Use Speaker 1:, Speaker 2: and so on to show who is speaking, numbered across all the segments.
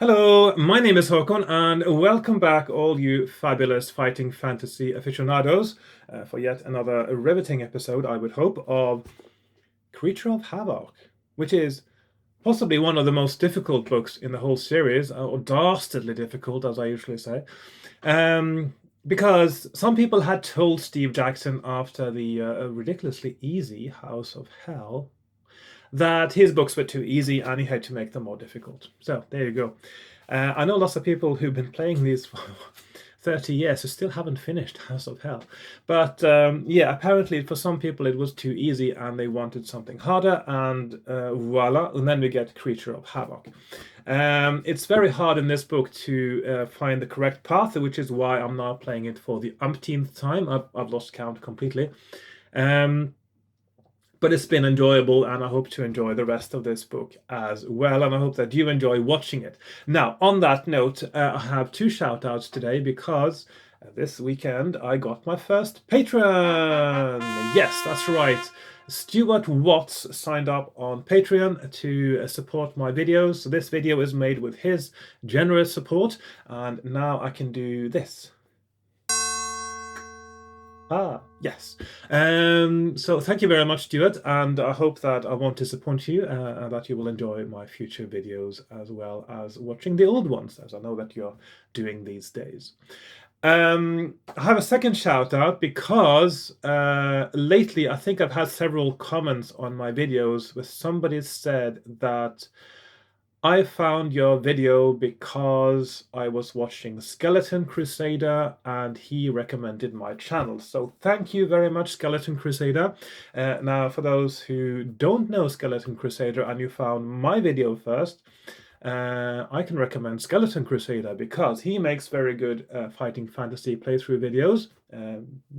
Speaker 1: Hello, my name is Hakon, and welcome back, all you fabulous fighting fantasy aficionados, for yet another riveting episode, I would hope, of Creature of Havoc, which is possibly one of the most difficult books in the whole series, or dastardly difficult, as I usually say. Because some people had told Steve Jackson after the ridiculously easy House of Hell that his books were too easy and he had to make them more difficult. So there you go. I know lots of people who've been playing these for 30 years who still haven't finished House of Hell. But yeah, apparently for some people it was too easy and they wanted something harder, and voila, and then we get Creature of Havoc. It's very hard in this book to find the correct path, which is why I'm now playing it for the umpteenth time. I've lost count completely. But it's been enjoyable, and I hope to enjoy the rest of this book as well, and I hope that you enjoy watching it. Now, on that note, I have two shout outs today because this weekend I got my first patron. Yes, that's right. Stuart Watts signed up on Patreon to support my videos. So this video is made with his generous support, and now I can do this. Yes. So thank you very much, Stuart, and I hope that I won't disappoint you, and that you will enjoy my future videos as well as watching the old ones, as I know that you're doing these days. I have a second shout out because lately I think I've had several comments on my videos where somebody said that I found your video because I was watching Skeleton Crusader and he recommended my channel. So thank you very much, Skeleton Crusader. Now, for those who don't know Skeleton Crusader and you found my video first, I can recommend Skeleton Crusader because he makes very good fighting fantasy playthrough videos.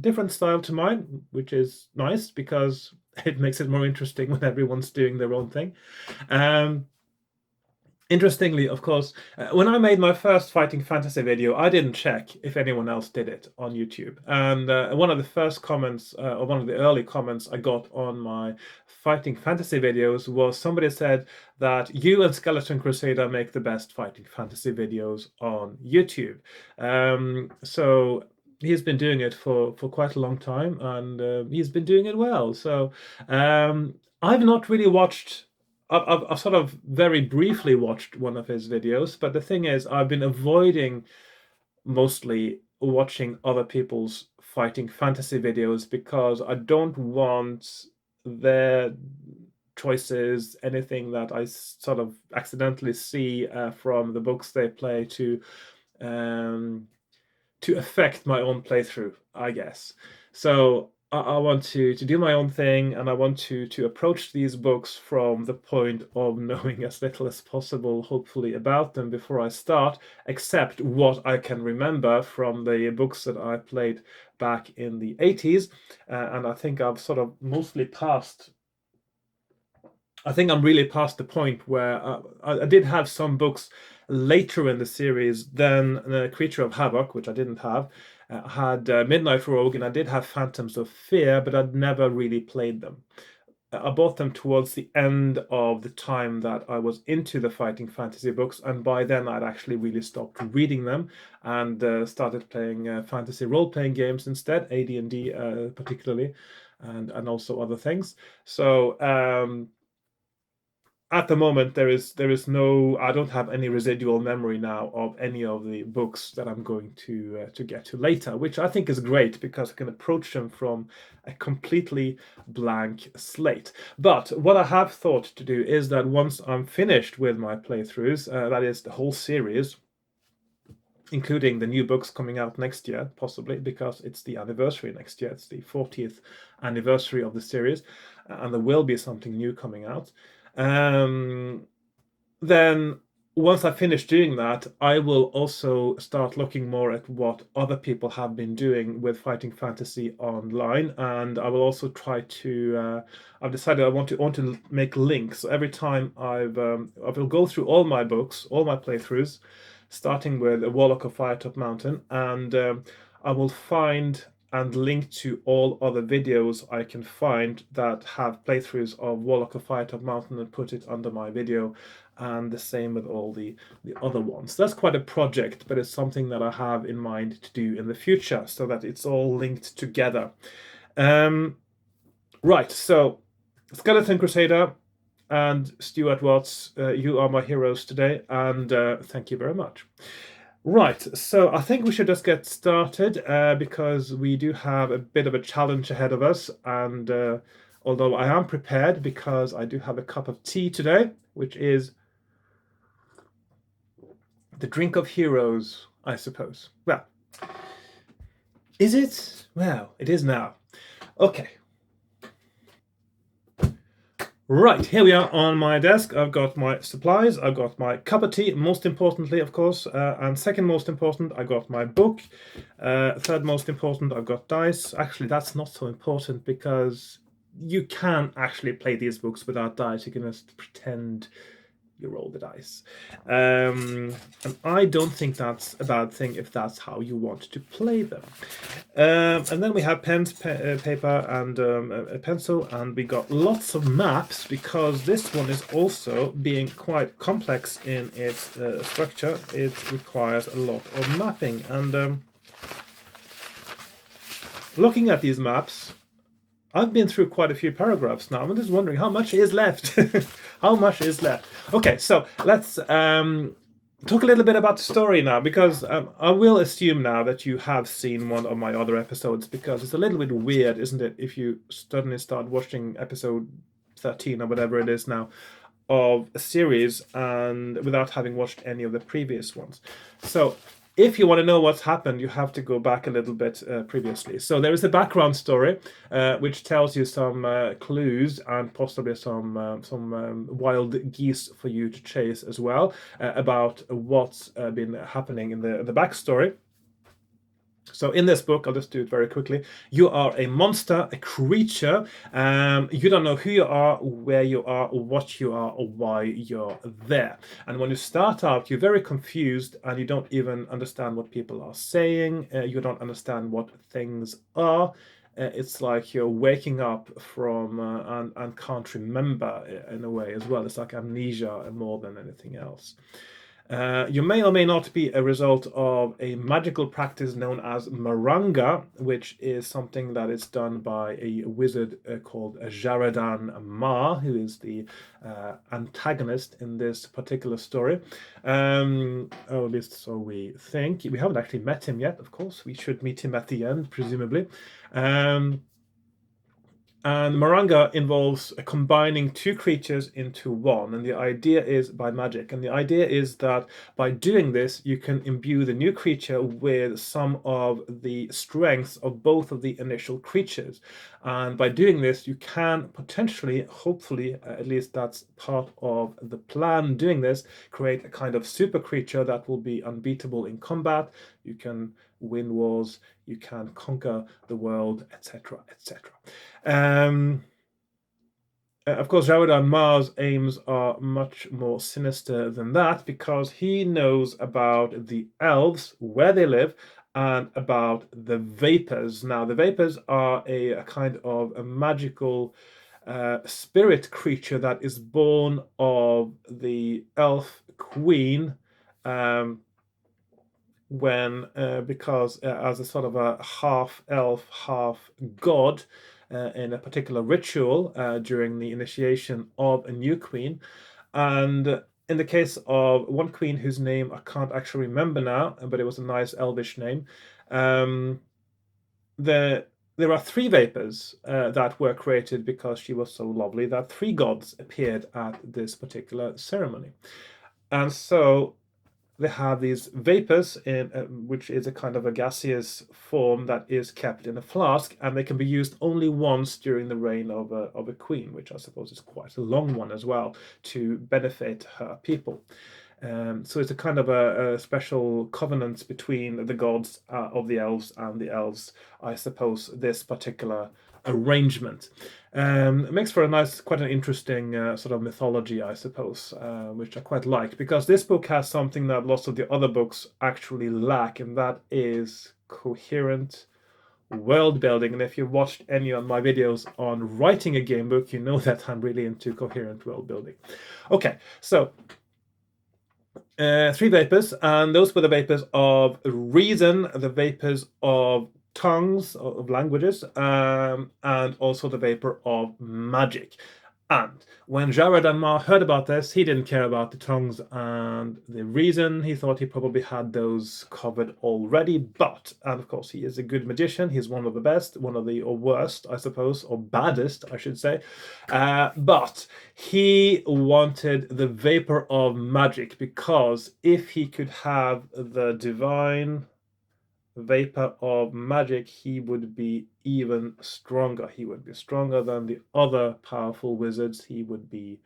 Speaker 1: Different style to mine, which is nice because it makes it more interesting when everyone's doing their own thing. Interestingly, of course, when I made my first fighting fantasy video, I didn't check if anyone else did it on YouTube. And one of the first comments, or one of the early comments I got on my fighting fantasy videos was somebody said that you and Skeleton Crusader make the best fighting fantasy videos on YouTube. So he's been doing it for quite a long time, and he's been doing it well. So I've not really watched. I've sort of very briefly watched one of his videos, but the thing is, I've been avoiding mostly watching other people's fighting fantasy videos because I don't want their choices, anything that I sort of accidentally see from the books they play to affect my own playthrough, I guess. So I want to do my own thing, and I want to approach these books from the point of knowing as little as possible, hopefully, about them before I start, except what I can remember from the books that I played back in the 80s. And I think I've sort of mostly passed. I think I'm really past the point where I did have some books later in the series than Creature of Havoc, which I didn't have. I had Midnight Rogue, and I did have Phantoms of Fear, but I'd never really played them. I bought them towards the end of the time that I was into the fighting fantasy books, and by then I'd actually really stopped reading them and started playing fantasy role-playing games instead, AD&D particularly, and also other things. So at the moment there is no, I don't have any residual memory now of any of the books that I'm going to get to later, which I think is great because I can approach them from a completely blank slate. But what I have thought to do is that once I'm finished with my playthroughs, that is the whole series, including the new books coming out next year, possibly, because it's the anniversary next year. It's the 40th anniversary of the series, and there will be something new coming out. Then once I finish doing that, I will also start looking more at what other people have been doing with fighting fantasy online, and I will also try to. I've decided I want to make links. So every time I will go through all my books, all my playthroughs, starting with A Warlock of Firetop Mountain, and I will find and link to all other videos I can find that have playthroughs of Warlock of Firetop Mountain and put it under my video, and the same with all the other ones. That's quite a project, but it's something that I have in mind to do in the future so that it's all linked together. Right, so Skeleton Crusader and Stuart Watts, you are my heroes today, and thank you very much. Right, so I think we should just get started because we do have a bit of a challenge ahead of us, and although I am prepared because I do have a cup of tea today, which is the drink of heroes, I suppose. Well, is it? Well, it is now. Okay. Right, here we are on my desk. I've got my supplies, I've got my cup of tea, most importantly, of course, and second most important, I got my book. Third most important, I've got dice. Actually, that's not so important because you can actually play these books without dice. You can just pretend you roll the dice. And I don't think that's a bad thing if that's how you want to play them. And then we have pens, paper, and a pencil, and we got lots of maps because this one is also being quite complex in its structure. It requires a lot of mapping, and looking at these maps, I've been through quite a few paragraphs now. I'm just wondering how much is left. How much is left? Okay, so let's talk a little bit about the story now, because I will assume now that you have seen one of my other episodes, because it's a little bit weird, isn't it, if you suddenly start watching episode 13 or whatever it is now of a series and without having watched any of the previous ones. So if you want to know what's happened, you have to go back a little bit previously. So there is a background story which tells you some clues and possibly some wild geese for you to chase as well about what's been happening in the backstory. So in this book, I'll just do it very quickly. You are a monster, a creature. You don't know who you are, where you are, what you are, or why you're there. And when you start out, you're very confused and you don't even understand what people are saying. You don't understand what things are. It's like you're waking up from and can't remember in a way as well. It's like amnesia more than anything else. You may or may not be a result of a magical practice known as Maranga, which is something that is done by a wizard called Jaradan Ma, who is the antagonist in this particular story. Or at least so we think. We haven't actually met him yet, of course. We should meet him at the end, presumably. And Maranga involves combining two creatures into one, and the idea is by magic. And the idea is that by doing this, you can imbue the new creature with some of the strengths of both of the initial creatures. And by doing this, you can potentially, hopefully, at least that's part of the plan, doing this, create a kind of super creature that will be unbeatable in combat. You can win wars, you can conquer the world, etc., etc. Of course, Jaradan Ma's aims are much more sinister than that because he knows about the elves, where they live, and about the vapors. Now, the vapors are a kind of a magical spirit creature that is born of the elf queen. Because as a sort of a half elf, half god in a particular ritual during the initiation of a new queen. And in the case of one queen whose name I can't actually remember now, but it was a nice elvish name, there are three vapors that were created because she was so lovely that three gods appeared at this particular ceremony. And so they have these vapors, which is a kind of a gaseous form that is kept in a flask, and they can be used only once during the reign of a queen, which I suppose is quite a long one as well, to benefit her people. So it's a kind of a special covenant between the gods of the elves and the elves, I suppose, this particular arrangement. It makes for a nice, quite an interesting sort of mythology, I suppose, which I quite like, because this book has something that lots of the other books actually lack, and that is coherent world building. And if you've watched any of my videos on writing a game book, you know that I'm really into coherent world building. Okay, so 3 vapors, and those were the vapors of reason, the vapors of tongues, of languages, and also the vapor of magic. And when Jared and Ma heard about this, he didn't care about the tongues and the reason. He thought he probably had those covered already. But, and of course, he is a good magician. He's one of the best, one of the, or worst, I suppose, or baddest, I should say. But he wanted the vapor of magic, because if he could have the divine vapor of magic, he would be even stronger. He would be stronger than the other powerful wizards. He would be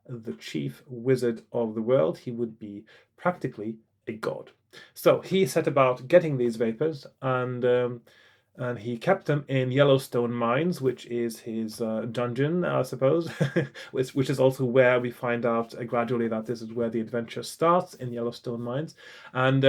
Speaker 1: the chief wizard of the world. He would be practically a god. So he set about getting these vapors, and he kept them in Yellowstone Mines, which is his dungeon, I suppose, which is also where we find out gradually that this is where the adventure starts, in Yellowstone Mines. And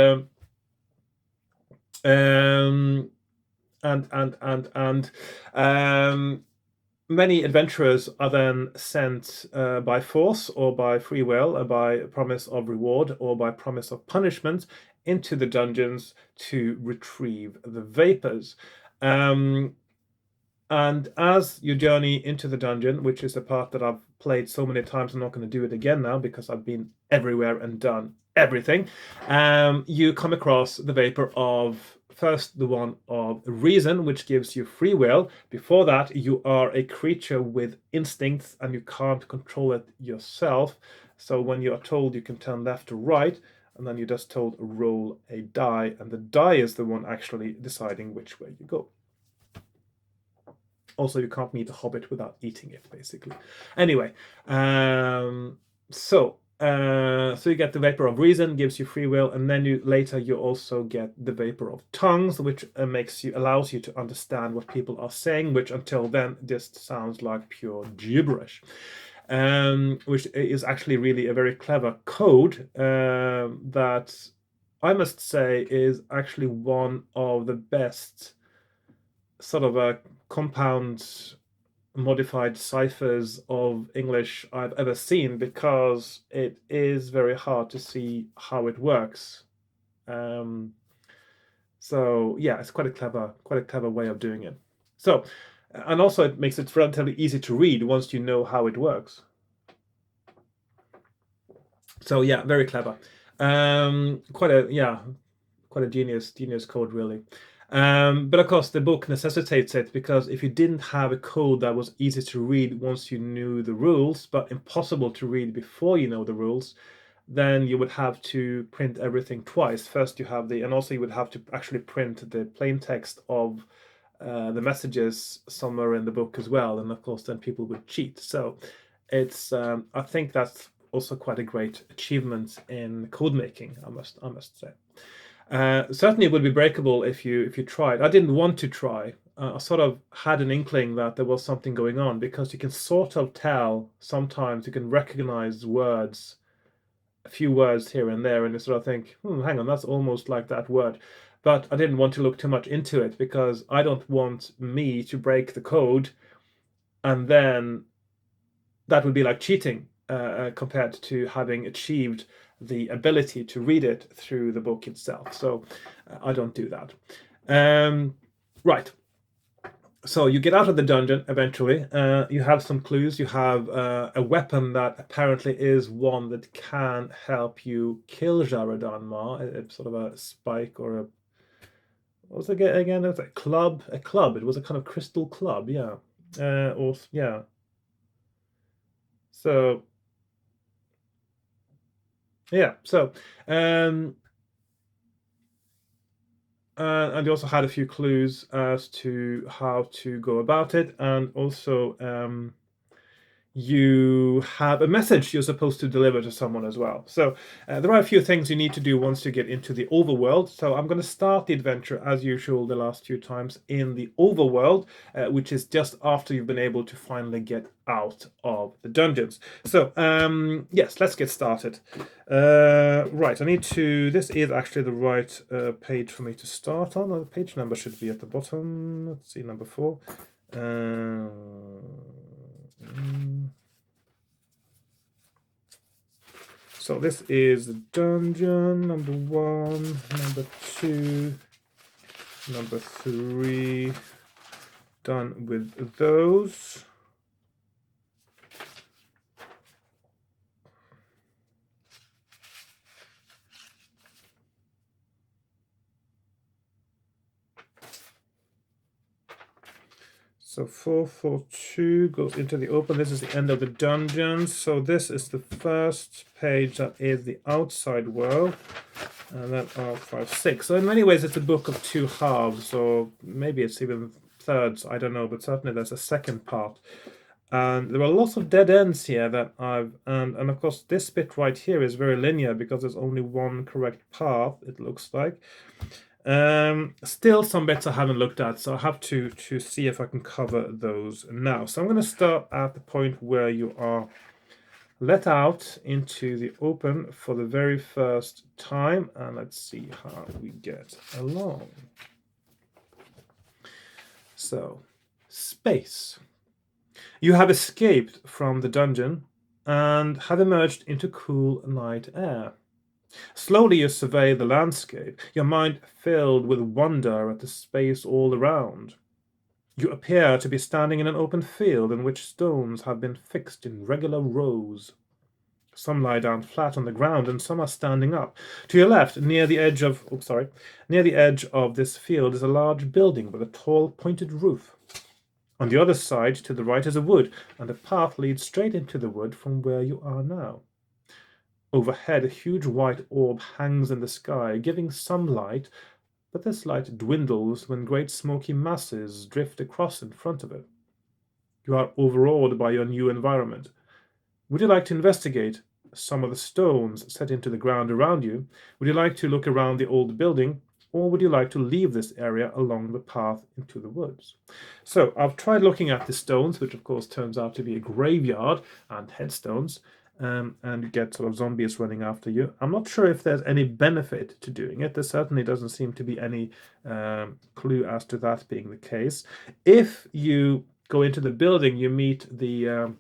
Speaker 1: many adventurers are then sent by force or by free will, by promise of reward or by promise of punishment, into the dungeons to retrieve the vapors. And as you journey into the dungeon, which is a part that I've played so many times, I'm not going to do it again now because I've been everywhere and done everything, you come across the vapor of, first, the one of reason, which gives you free will. Before that, you are a creature with instincts and you can't control it yourself. So when you are told you can turn left to right, and then you're just told roll a die, and the die is the one actually deciding which way you go. Also, you can't meet a hobbit without eating it, basically. Anyway, so you get the vapor of reason, gives you free will, and then later you also get the vapor of tongues, which allows you to understand what people are saying, which until then just sounds like pure gibberish. Which is actually really a very clever code that I must say is actually one of the best sort of a compound modified ciphers of English I've ever seen, because it is very hard to see how it works. So yeah, it's quite a clever way of doing it. So, and also it makes it relatively easy to read once you know how it works. So yeah, very clever. Quite a genius code, really. But of course, the book necessitates it, because if you didn't have a code that was easy to read once you knew the rules, but impossible to read before you know the rules, then you would have to print everything twice. First, and also you would have to actually print the plain text of the messages somewhere in the book as well, and of course, then people would cheat. So it's I think that's also quite a great achievement in code making, I must say. Certainly it would be breakable if you tried. I didn't want to try. I sort of had an inkling that there was something going on, because you can sort of tell sometimes, you can recognize words, a few words here and there, and you sort of think, hang on, that's almost like that word. But I didn't want to look too much into it, because I don't want me to break the code, and then that would be like cheating compared to having achieved the ability to read it through the book itself. So I don't do that. Right. So you get out of the dungeon eventually. You have some clues. You have a weapon that apparently is one that can help you kill Jaradan Ma. It's sort of a spike or a... What was it again? It was a club. A club. It was a kind of crystal club. Yeah. Yeah. So yeah. So and you also had a few clues as to how to go about it, and also you have a message you're supposed to deliver to someone as well. So there are a few things you need to do once you get into the overworld. So I'm going to start the adventure as usual the last few times in the overworld, which is just after you've been able to finally get out of the dungeons. So yes, let's get started. Right, I need to, this is actually the right page for me to start on. The page number should be at the bottom. Let's see, number 4. So this is the dungeon number 1, number 2, number 3. Done with those. So 442 goes into the open. This is the end of the dungeon. So this is the first page that is the outside world. And then 5, 6. So in many ways it's a book of 2 halves, or maybe it's even thirds, I don't know, but certainly there's a second part. And there are lots of dead ends here that and of course this bit right here is very linear because there's only one correct path, it looks like. Still some bits I haven't looked at, so I have to see if I can cover those now. So I'm going to start at the point where you are let out into the open for the very first time, and let's see how we get along. So, space. You have escaped from the dungeon and have emerged into cool night air. Slowly you survey the landscape, your mind filled with wonder at the space all around. You appear to be standing in an open field in which stones have been fixed in regular rows. Some lie down flat on the ground and some are standing up. To your left, near the edge of this field is a large building with a tall pointed roof. On the other side, to the right, is a wood, and a path leads straight into the wood from where you are now. Overhead, a huge white orb hangs in the sky, giving some light, but this light dwindles when great smoky masses drift across in front of it. You are overawed by your new environment. Would you like to investigate some of the stones set into the ground around you? Would you like to look around the old building? Or would you like to leave this area along the path into the woods? So I've tried looking at the stones, which of course turns out to be a graveyard and headstones, and you get sort of zombies running after you. I'm not sure if there's any benefit to doing it. There certainly doesn't seem to be any clue as to that being the case. If you go into the building, you meet the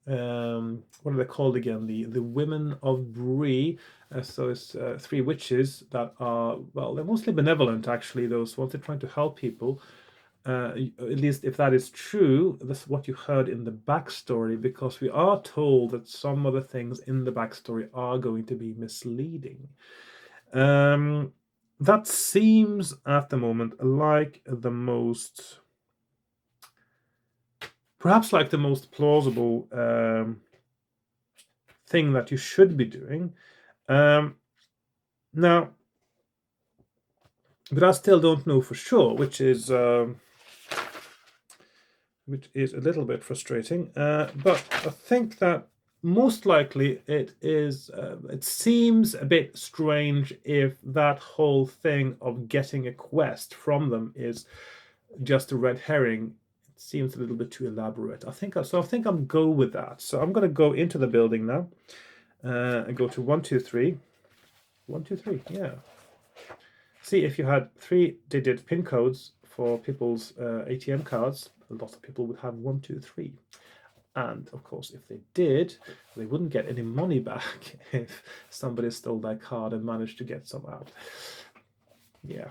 Speaker 1: what are they called again? The women of Bree. So it's 3 witches that are, well, they're mostly benevolent, actually, those ones. They're trying to help people. At least if that is true, that's what you heard in the backstory, because we are told that some of the things in the backstory are going to be misleading. That seems at the moment like the most, perhaps like the most plausible thing that you should be doing. Now, but I still don't know for sure, which is a little bit frustrating. But I think that most likely it is. It seems a bit strange if that whole thing of getting a quest from them is just a red herring. It seems a little bit too elaborate. I think I'm go with that. So I'm going to go into the building now and go to 1, 2, 3. 1, 2, 3. Yeah. See, if you had 3-digit PIN codes for people's ATM cards, a lot of people would have 1, 2, 3. And of course, if they did, they wouldn't get any money back if somebody stole their card and managed to get some out. Yeah.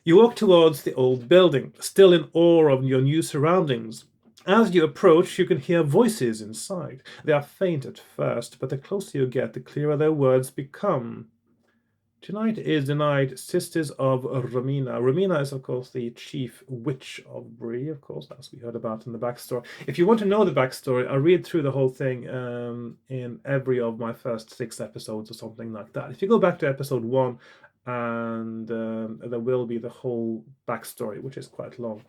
Speaker 1: You walk towards the old building, still in awe of your new surroundings. As you approach, you can hear voices inside. They are faint at first, but the closer you get, the clearer their words become. Tonight is the night Sisters of Romina. Romina is, of course, the chief witch of Bree, of course, as we heard about in the backstory. If you want to know the backstory, I read through the whole thing in every of my first 6 episodes or something like that. If you go back to episode 1, and there will be the whole backstory, which is quite long.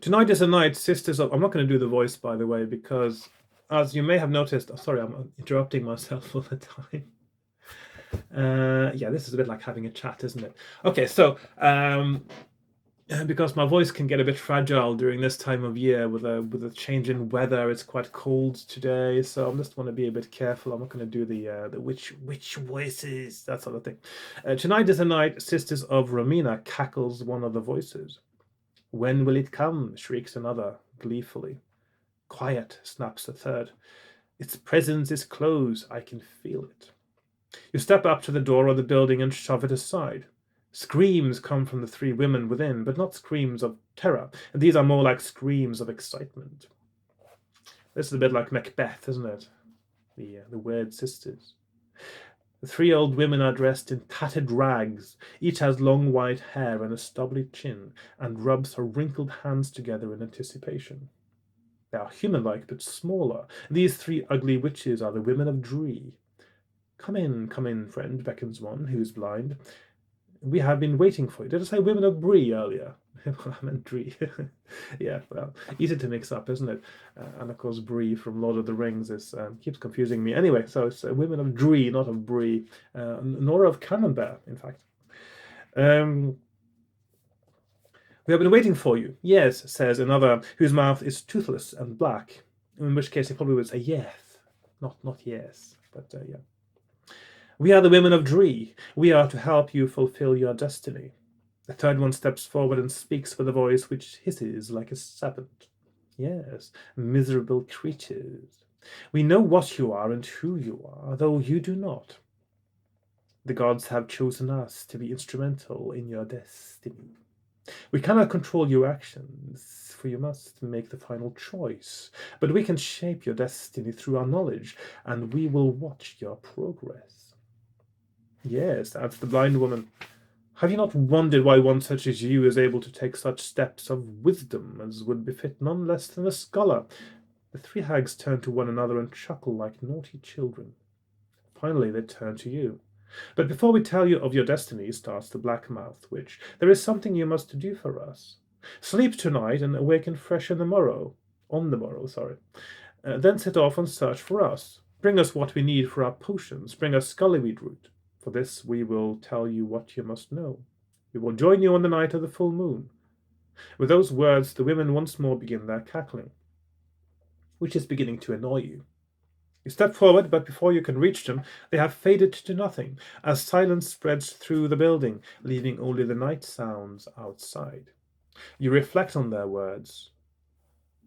Speaker 1: Tonight is a night, sisters of... I'm not going to do the voice, by the way, because as you may have noticed... Oh, sorry, I'm interrupting myself all the time. Yeah, this is a bit like having a chat, isn't it? Okay, so because my voice can get a bit fragile during this time of year with a change in weather. It's quite cold today, so I just want to be a bit careful. I'm not going to do the which voices, that sort of thing. Tonight is the night, sisters of Romina, cackles one of the voices. When will it come? Shrieks another gleefully. Quiet, snaps the third. Its presence is close. I can feel it. You step up to the door of the building and shove it aside. Screams come from the three women within, but not screams of terror. And these are more like screams of excitement. This is a bit like Macbeth, isn't it? The weird sisters. The three old women are dressed in tattered rags. Each has long white hair and a stubbly chin, and rubs her wrinkled hands together in anticipation. They are human-like, but smaller. These three ugly witches are the women of Dree. Come in, friend, beckons one, who is blind. We have been waiting for you. Did I say women of Bree earlier? I meant Dree. Yeah, well, easy to mix up, isn't it? And of course, Bree from Lord of the Rings is keeps confusing me. Anyway, so it's women of Dree, not of Bree, nor of Camembert, in fact. We have been waiting for you. Yes, says another, whose mouth is toothless and black. In which case, he probably would say yes, not yes, but yeah. We are the women of Dree. We are to help you fulfill your destiny. The third one steps forward and speaks with a voice which hisses like a serpent. Yes, miserable creatures. We know what you are and who you are, though you do not. The gods have chosen us to be instrumental in your destiny. We cannot control your actions, for you must make the final choice. But we can shape your destiny through our knowledge, and we will watch your progress. Yes, adds the blind woman. Have you not wondered why one such as you is able to take such steps of wisdom as would befit none less than a scholar? The three hags turn to one another and chuckle like naughty children. Finally, they turn to you. But before we tell you of your destiny, starts the black-mouthed witch, there is something you must do for us. Sleep tonight and awaken fresh on the morrow. Then set off on search for us. Bring us what we need for our potions. Bring us scullyweed root. For this we will tell you what you must know. We will join you on the night of the full moon. With those words, the women once more begin their cackling, which is beginning to annoy you. You step forward, but before you can reach them, they have faded to nothing, as silence spreads through the building, leaving only the night sounds outside. You reflect on their words.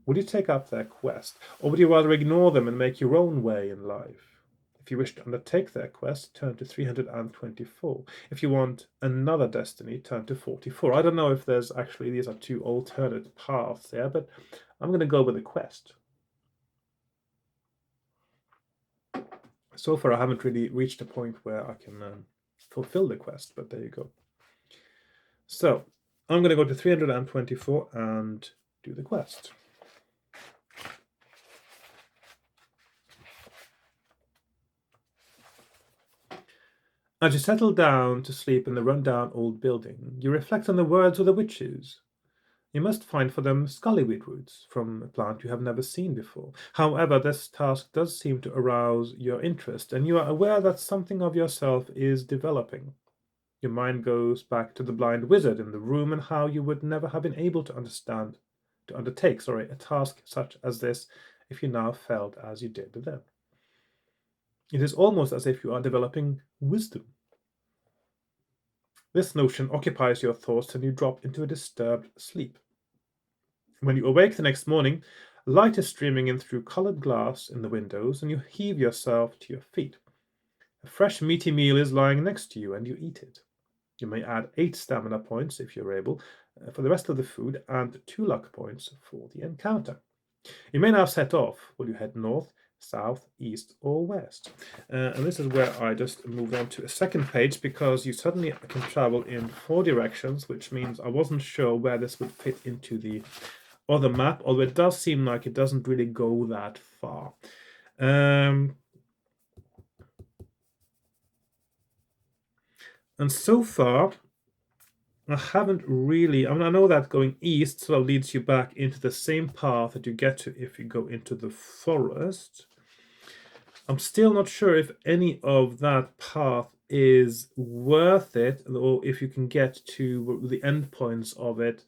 Speaker 1: Would you take up their quest, or would you rather ignore them and make your own way in life? If you wish to undertake their quest, turn to 324. If you want another destiny, turn to 44. I don't know if there's actually, these are two alternate paths there, but I'm going to go with the quest. So far, I haven't really reached a point where I can fulfill the quest, but there you go. So, I'm going to go to 324 and do the quest. As you settle down to sleep in the run-down old building, you reflect on the words of the witches. You must find for them scullyweed roots from a plant you have never seen before. However, this task does seem to arouse your interest, and you are aware that something of yourself is developing. Your mind goes back to the blind wizard in the room and how you would never have been able to undertake a task such as this if you now felt as you did then. It is almost as if you are developing wisdom. This notion occupies your thoughts and you drop into a disturbed sleep. When you awake the next morning, light is streaming in through colored glass in the windows and you heave yourself to your feet. A fresh meaty meal is lying next to you and you eat it. You may add 8 stamina points if you're able for the rest of the food and 2 luck points for the encounter. You may now set off. Will you head north, south, east, or west? And this is where I just moved on to a second page because you suddenly can travel in 4 directions, which means I wasn't sure where this would fit into the other map, although it does seem like it doesn't really go that far. And so far, I haven't really. I mean, I know that going east sort of leads you back into the same path that you get to if you go into the forest. I'm still not sure if any of that path is worth it, or if you can get to the endpoints of it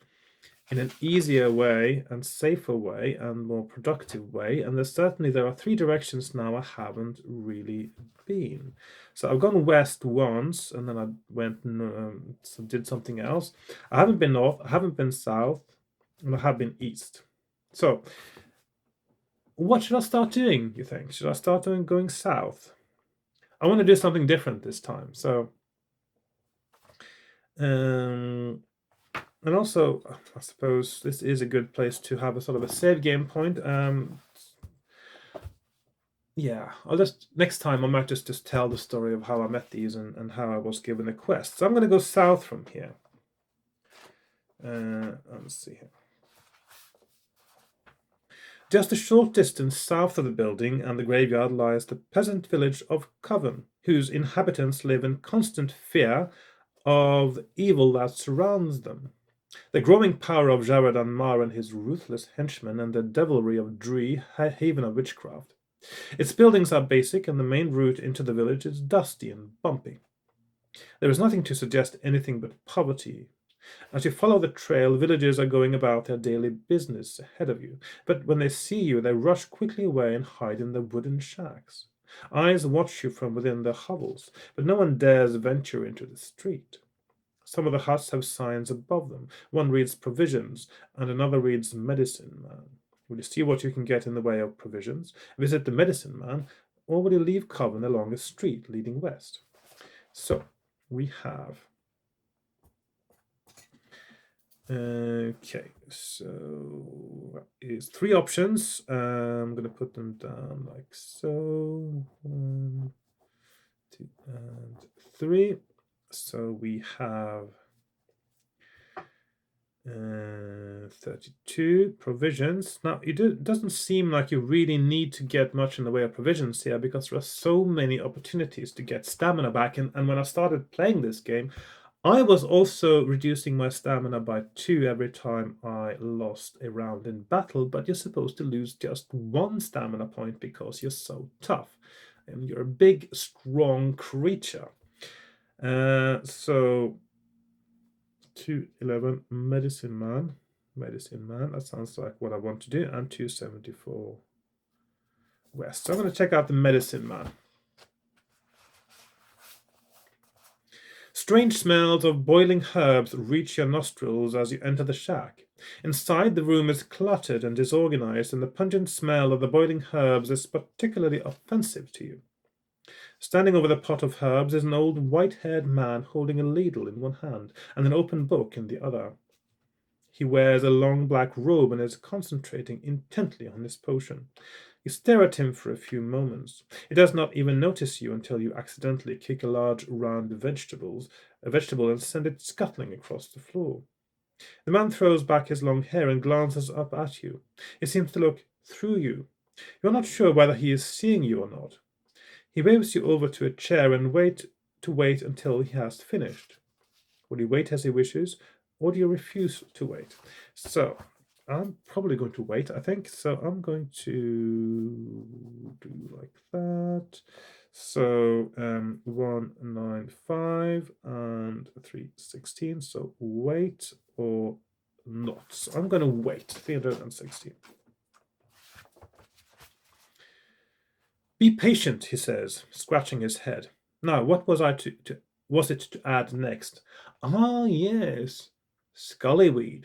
Speaker 1: in an easier way and safer way and more productive way. And there are 3 directions now I haven't really been. So I've gone west once, and then I went did something else. I haven't been north, I haven't been south, and I have been east. So what should I start doing, you think? Should I start going south? I want to do something different this time. So and also, I suppose this is a good place to have a sort of a save game point. Yeah, I'll just next time I might just tell the story of how I met these and how I was given a quest. So I'm going to go south from here. Let's see here. Just a short distance south of the building and the graveyard lies the peasant village of Coven, whose inhabitants live in constant fear of the evil that surrounds them. The growing power of Jaradan Mar and his ruthless henchmen, and the devilry of Dree, haven of witchcraft. Its buildings are basic, and the main route into the village is dusty and bumpy. There is nothing to suggest anything but poverty. As you follow the trail, villagers are going about their daily business ahead of you, but when they see you, they rush quickly away and hide in their wooden shacks. Eyes watch you from within their hovels, but no one dares venture into the street. Some of the huts have signs above them. One reads provisions, and another reads medicine man. Will you see what you can get in the way of provisions? Visit the medicine man, or will you leave Coven along a street leading west? So, we have. Okay, so is 3 options. I'm going to put them down like so. 1, 2, and 3. So we have 32 provisions. Now, it doesn't seem like you really need to get much in the way of provisions here, because there are so many opportunities to get stamina back. And when I started playing this game, I was also reducing my stamina by 2 every time I lost a round in battle, but you're supposed to lose just 1 stamina point because you're so tough. And you're a big, strong creature. So 211 medicine man, that sounds like what I want to do, and 274 west. So I'm going to check out the medicine man. Strange smells of boiling herbs reach your nostrils as you enter the shack. Inside, the room is cluttered and disorganized, and the pungent smell of the boiling herbs is particularly offensive to you. Standing over the pot of herbs is an old white-haired man holding a ladle in one hand and an open book in the other. He wears a long black robe and is concentrating intently on his potion. You stare at him for a few moments. He does not even notice you until you accidentally kick a large round vegetable and send it scuttling across the floor. The man throws back his long hair and glances up at you. He seems to look through you. You're not sure whether he is seeing you or not. He waves you over to a chair and wait until he has finished. Will you wait as he wishes, or do you refuse to wait? So, I'm probably going to wait, I think. So I'm going to do like that. So 195 and 316. So wait or not. So I'm going to wait. 316. Be patient, he says, scratching his head. Now, what was it to add next? Ah, yes, scullyweed.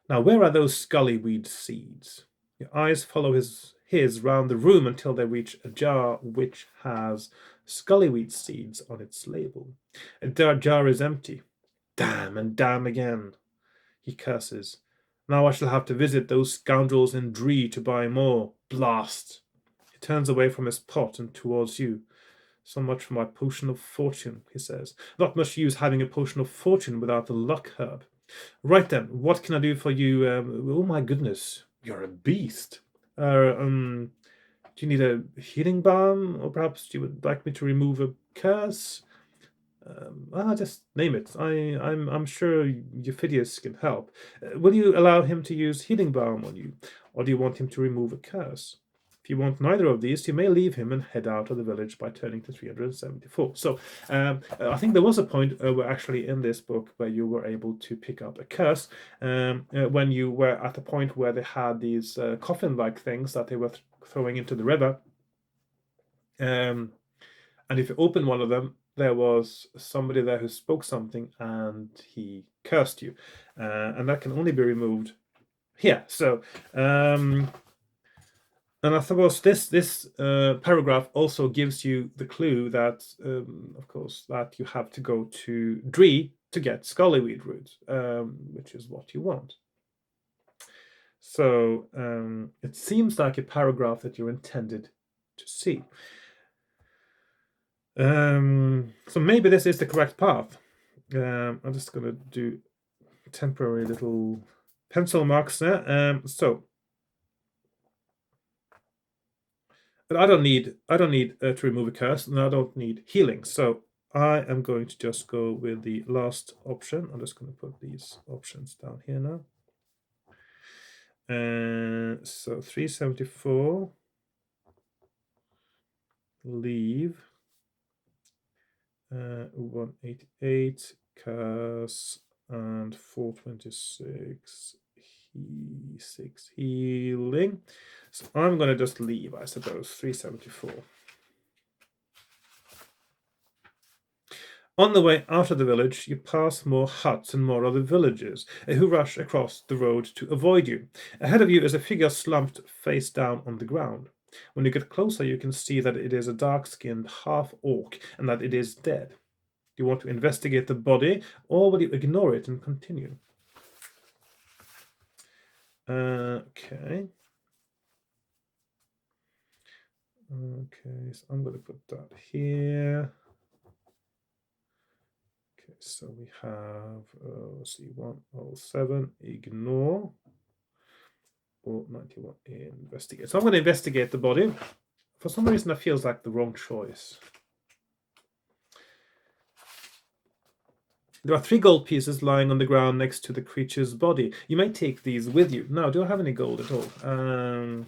Speaker 1: Now, where are those scullyweed seeds? Your eyes follow his round the room until they reach a jar which has scullyweed seeds on its label. The jar is empty. Damn and damn again, he curses. Now I shall have to visit those scoundrels in Dree to buy more. Blast! He turns away from his pot and towards you. So much for my potion of fortune, he says. Not much use having a potion of fortune without the luck herb. Right then, what can I do for you? Oh my goodness, you're a beast. Do you need a healing balm, or perhaps you would like me to remove a curse? Just name it. I'm sure Euphidius can help. Will you allow him to use healing balm on you, or do you want him to remove a curse? If you want neither of these, you may leave him and head out of the village by turning to 374. So I think there was a point where actually in this book where you were able to pick up a curse when you were at the point where they had these coffin-like things that they were throwing into the river. And if you open one of them, there was somebody there who spoke something and he cursed you. And that can only be removed here. So, and I suppose this paragraph also gives you the clue that, of course, that you have to go to Dree to get Scullyweed root, which is what you want. So it seems like a paragraph that you're intended to see. So maybe this is the correct path. I'm just going to do temporary little pencil marks there. But I don't need to remove a curse, and I don't need healing. So I am going to just go with the last option. I'm just going to put these options down here now. So 374, leave, 188, curse, and 426, 6 healing. So I'm going to just leave, I suppose, 374. On the way out of the village, you pass more huts and more other villagers who rush across the road to avoid you. Ahead of you is a figure slumped face down on the ground. When you get closer, you can see that it is a dark-skinned half-orc and that it is dead. Do you want to investigate the body, or will you ignore it and continue? Okay. Okay, so I'm going to put that here. Okay, so we have, let's see, 107, ignore, or 91, investigate. So I'm going to investigate the body. For some reason, that feels like the wrong choice. There are 3 gold pieces lying on the ground next to the creature's body. You may take these with you. Now, do I have any gold at all? No,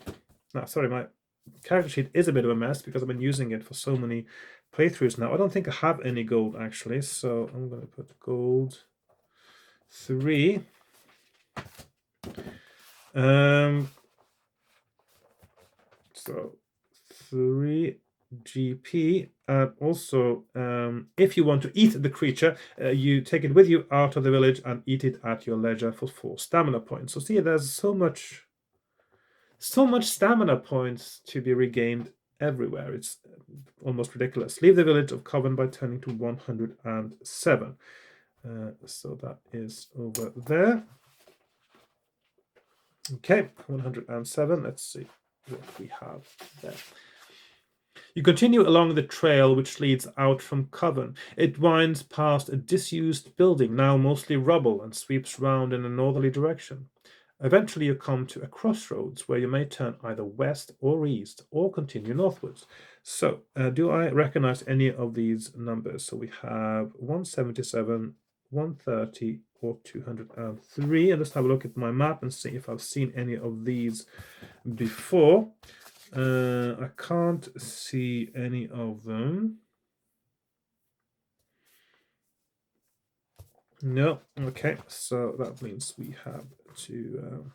Speaker 1: sorry, my character sheet is a bit of a mess because I've been using it for so many playthroughs now. I don't think I have any gold, actually, so I'm going to put gold 3. So 3 GP, and also if you want to eat the creature, you take it with you out of the village and eat it at your leisure for 4 stamina points. So see, there's so much stamina points to be regained everywhere. It's almost ridiculous. Leave the village of Coven by turning to 107. So that is over there. Okay, 107. Let's see what we have there. You continue along the trail which leads out from Coven. It winds past a disused building, now mostly rubble, and sweeps round in a northerly direction. Eventually you come to a crossroads where you may turn either west or east, or continue northwards. So, do I recognize any of these numbers? So we have 177, 130, or 203. And let's have a look at my map and see if I've seen any of these before. I can't see any of them. No. Okay, so that means we have to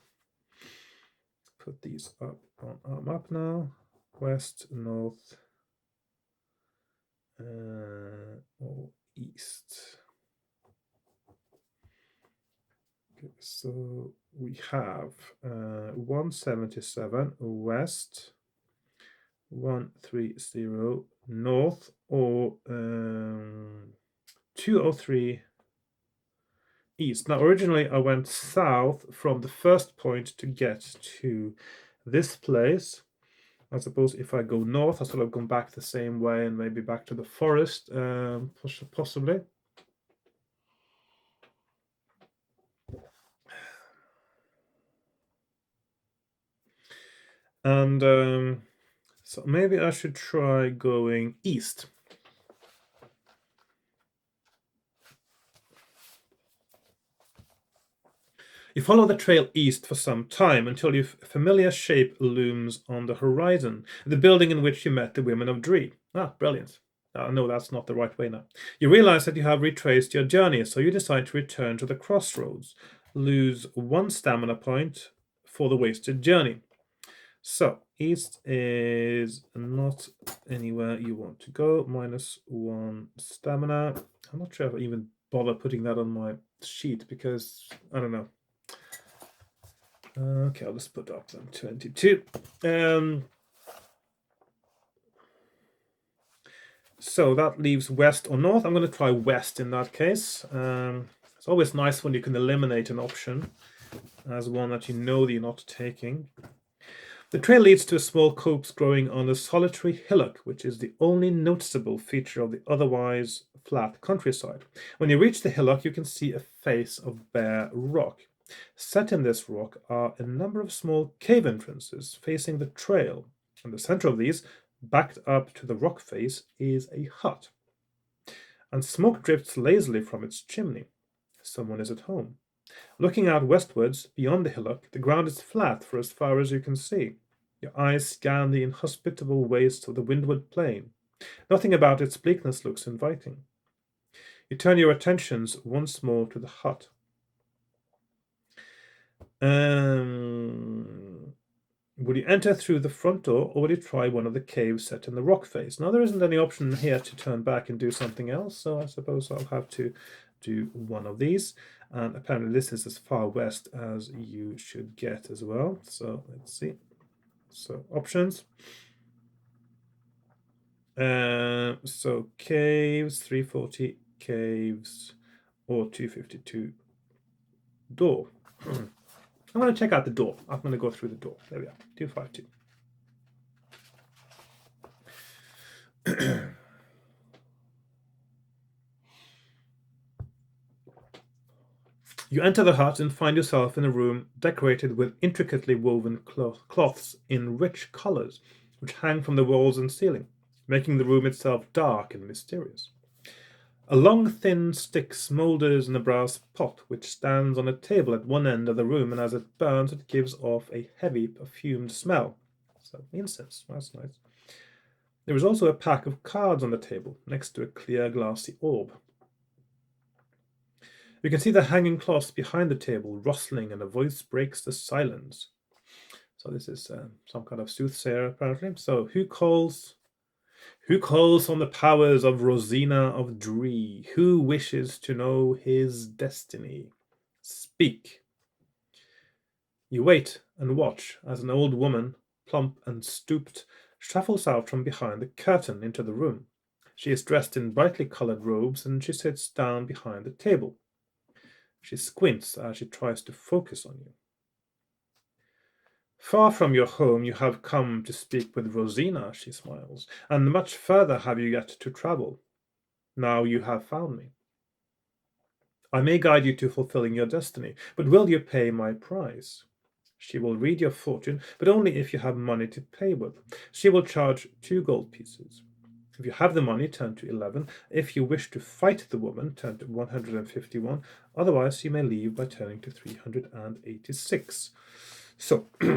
Speaker 1: put these up on our map now. West, north, or east. Okay, so we have 177 west, 130 north, or 203 east. Now, originally I went south from the first point to get to this place. I suppose if I go north, I sort of gone back the same way and maybe back to the forest, possibly. And so maybe I should try going east. You follow the trail east for some time until a familiar shape looms on the horizon, the building in which you met the women of Dree. Ah, brilliant. No, that's not the right way now. You realize that you have retraced your journey, so you decide to return to the crossroads. Lose 1 stamina point for the wasted journey. So, east is not anywhere you want to go. -1 stamina. I'm not sure if I even bother putting that on my sheet because, I don't know. Okay, I'll just put up then 22. So that leaves west or north. I'm going to try west in that case. It's always nice when you can eliminate an option as one that you know that you're not taking. The trail leads to a small copse growing on a solitary hillock, which is the only noticeable feature of the otherwise flat countryside. When you reach the hillock, you can see a face of bare rock. Set in this rock are a number of small cave entrances facing the trail. In the center of these, backed up to the rock face, is a hut, and smoke drifts lazily from its chimney. Someone is at home. Looking out westwards, beyond the hillock, the ground is flat for as far as you can see. Your eyes scan the inhospitable wastes of the windward plain. Nothing about its bleakness looks inviting. You turn your attentions once more to the hut. Would you enter through the front door, or would you try one of the caves set in the rock face? Now, there isn't any option here to turn back and do something else, so I suppose I'll have to do one of these. And apparently this is as far west as you should get as well. So let's see. So options. So caves, 340 caves, or 252 door. I'm going to check out the door. I'm going to go through the door. There we are, 252. You enter the hut and find yourself in a room decorated with intricately woven cloths in rich colors, which hang from the walls and ceiling, making the room itself dark and mysterious. A long, thin stick smoulders in a brass pot, which stands on a table at one end of the room, and as it burns, it gives off a heavy, perfumed smell. So, incense, that's nice. There is also a pack of cards on the table, next to a clear, glassy orb. You can see the hanging cloths behind the table rustling, and a voice breaks the silence. So this is some kind of soothsayer, apparently. So who calls on the powers of Rosina of Dree? Who wishes to know his destiny? Speak. You wait and watch as an old woman, plump and stooped, shuffles out from behind the curtain into the room. She is dressed in brightly colored robes, and she sits down behind the table. She squints as she tries to focus on you. Far from your home you have come to speak with Rosina, she smiles, and much further have you yet to travel. Now you have found me. I may guide you to fulfilling your destiny, but will you pay my price? She will read your fortune, but only if you have money to pay with. She will charge 2 gold pieces. If you have the money, turn to 11. If you wish to fight the woman, turn to 151. Otherwise, you may leave by turning to 386. So, we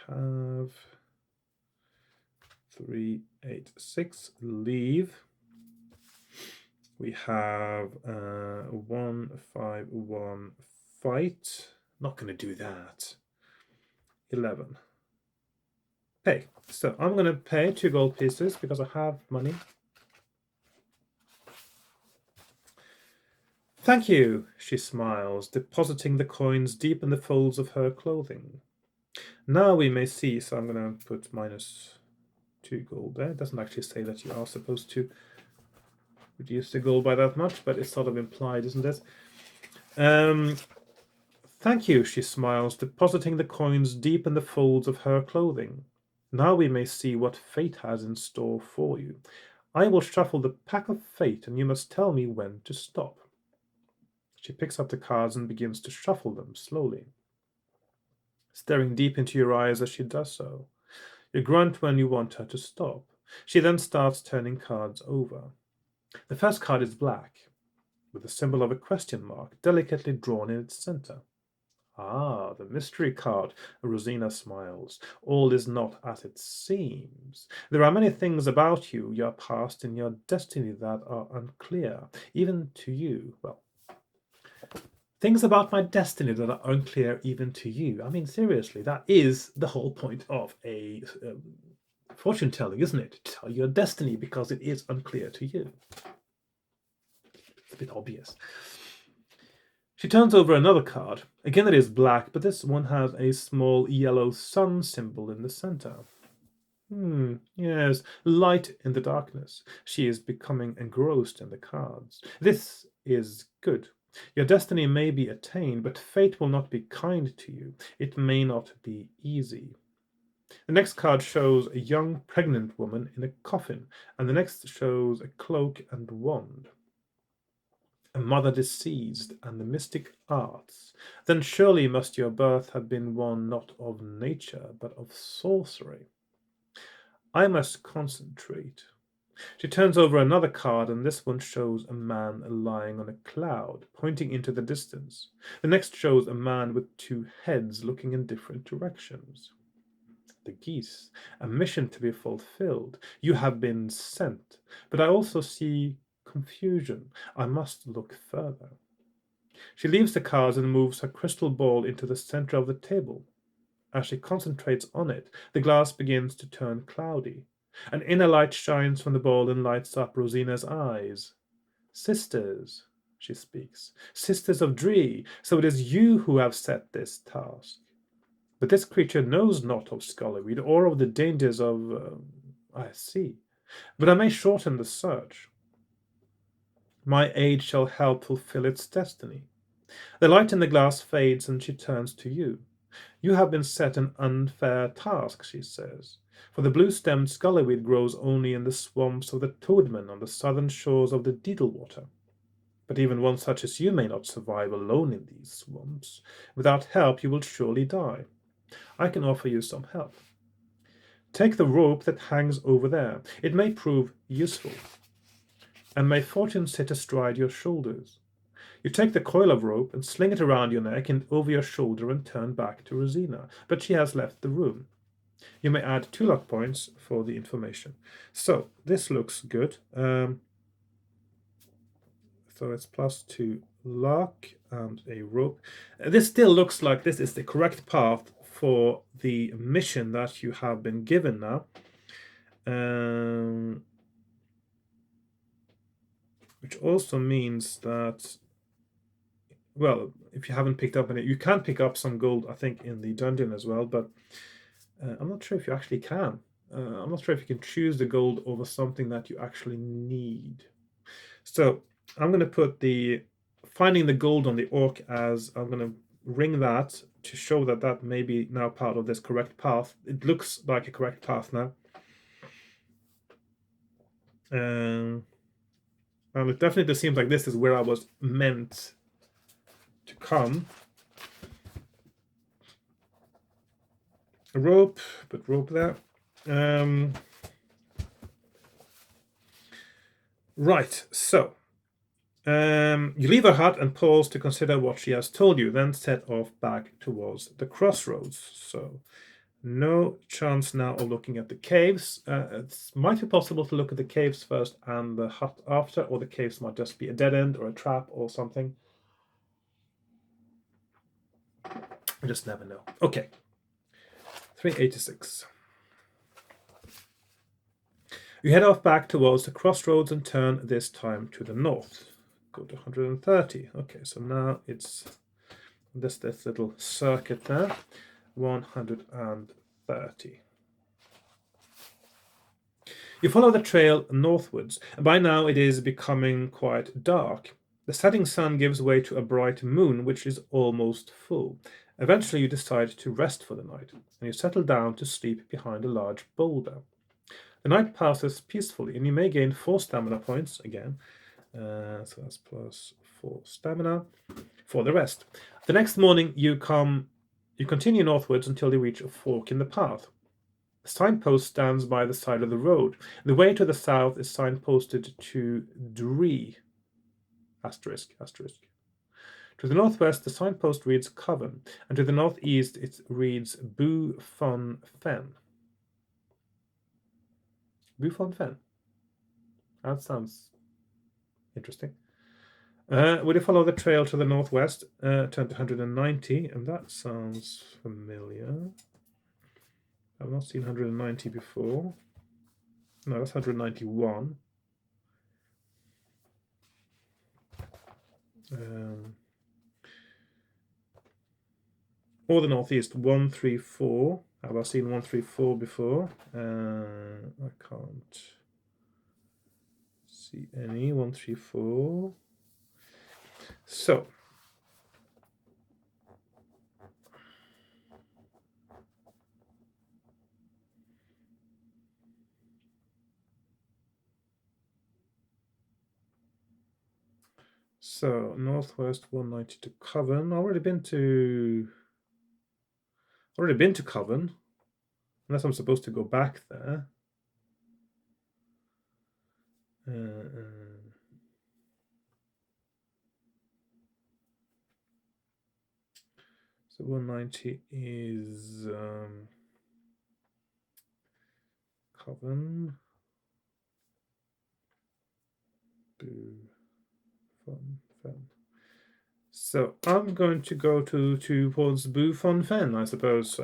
Speaker 1: have 386, leave. We have 151, fight. Not going to do that. 11. Pay. So I'm going to pay 2 gold pieces because I have money. Thank you, she smiles, depositing the coins deep in the folds of her clothing. Now we may see, so I'm going to put -2 gold there. It doesn't actually say that you are supposed to reduce the gold by that much, but it's sort of implied, isn't it? Thank you, she smiles, depositing the coins deep in the folds of her clothing. Now we may see what fate has in store for you. I will shuffle the pack of fate, and you must tell me when to stop. She picks up the cards and begins to shuffle them slowly, staring deep into your eyes as she does so. You grunt when you want her to stop. She then starts turning cards over. The first card is black, with the symbol of a question mark delicately drawn in its center. Ah, the mystery card. Rosina smiles. All is not as it seems. There are many things about you, your past and your destiny, that are unclear, even to you. Well, things about my destiny that are unclear even to you. I mean, seriously, that is the whole point of a fortune telling, isn't it? To tell your destiny because it is unclear to you. It's a bit obvious. She turns over another card. Again, it is black, but this one has a small yellow sun symbol in the center. Yes, light in the darkness. She is becoming engrossed in the cards. This is good. Your destiny may be attained, but fate will not be kind to you. It may not be easy. The next card shows a young pregnant woman in a coffin, and the next shows a cloak and wand. A mother deceased, and the mystic arts. Then surely must your birth have been one not of nature, but of sorcery. I must concentrate. She turns over another card, and this one shows a man lying on a cloud, pointing into the distance. The next shows a man with two heads looking in different directions. The geese, a mission to be fulfilled. You have been sent, but I also see confusion. I must look further. She leaves the cards and moves her crystal ball into the center of the table. As she concentrates on it, the glass begins to turn cloudy. An inner light shines from the ball and lights up Rosina's eyes. Sisters, she speaks, sisters of Dree, so it is you who have set this task. But this creature knows not of Scullerweed or of the dangers of... I see. But I may shorten the search. My aid shall help fulfill its destiny. The light in the glass fades and she turns to you. You have been set an unfair task, she says, for the blue-stemmed scullerweed grows only in the swamps of the Toadman on the southern shores of the Deedlewater. But even one such as you may not survive alone in these swamps. Without help you will surely die. I can offer you some help. Take the rope that hangs over there. It may prove useful. And may fortune sit astride your shoulders. You take the coil of rope and sling it around your neck and over your shoulder and turn back to Rosina, but she has left the room. You may add 2 luck points for the information. So, this looks good. So it's +2 luck and a rope. This still looks like this is the correct path for the mission that you have been given now. Which also means that, well, if you haven't picked up any, you can pick up some gold, I think, in the dungeon as well, but I'm not sure if you actually can. I'm not sure if you can choose the gold over something that you actually need. So I'm going to put the finding the gold on the orc as I'm going to ring that to show that that may be now part of this correct path. It looks like a correct path now. And it definitely seems like this is where I was meant to come. A rope, put rope there. Right, so you leave her hut and pause to consider what she has told you, then set off back towards the crossroads. So no chance now of looking at the caves. It might be possible to look at the caves first and the hut after, or the caves might just be a dead end or a trap or something. I just never know. Okay. 386. You head off back towards the crossroads and turn this time to the north. Go to 130. Okay, so now it's this little circuit there. 130. You follow the trail northwards, and by now it is becoming quite dark. The setting sun gives way to a bright moon, which is almost full. Eventually you decide to rest for the night, and you settle down to sleep behind a large boulder. The night passes peacefully, and you may gain 4 stamina points again. So that's +4 stamina for the rest. The next morning you continue northwards until you reach a fork in the path. The signpost stands by the side of the road. The way to the south is signposted to Dree, asterisk, asterisk. To the northwest, the signpost reads Coven, and to the northeast, it reads Bu Fon Fen. Bu Fon Fen. That sounds interesting. Would you follow the trail to the northwest, turn to 190, and that sounds familiar. I've not seen 190 before. No, that's 191. Or the northeast, 134. Have I seen 134 before? I can't see any. 134. So, northwest 190 to Coven. I've already been to Coven, unless I'm supposed to go back there. So 190 is Coven. Fun. So I'm going to go towards Bu Fon Fen, I suppose.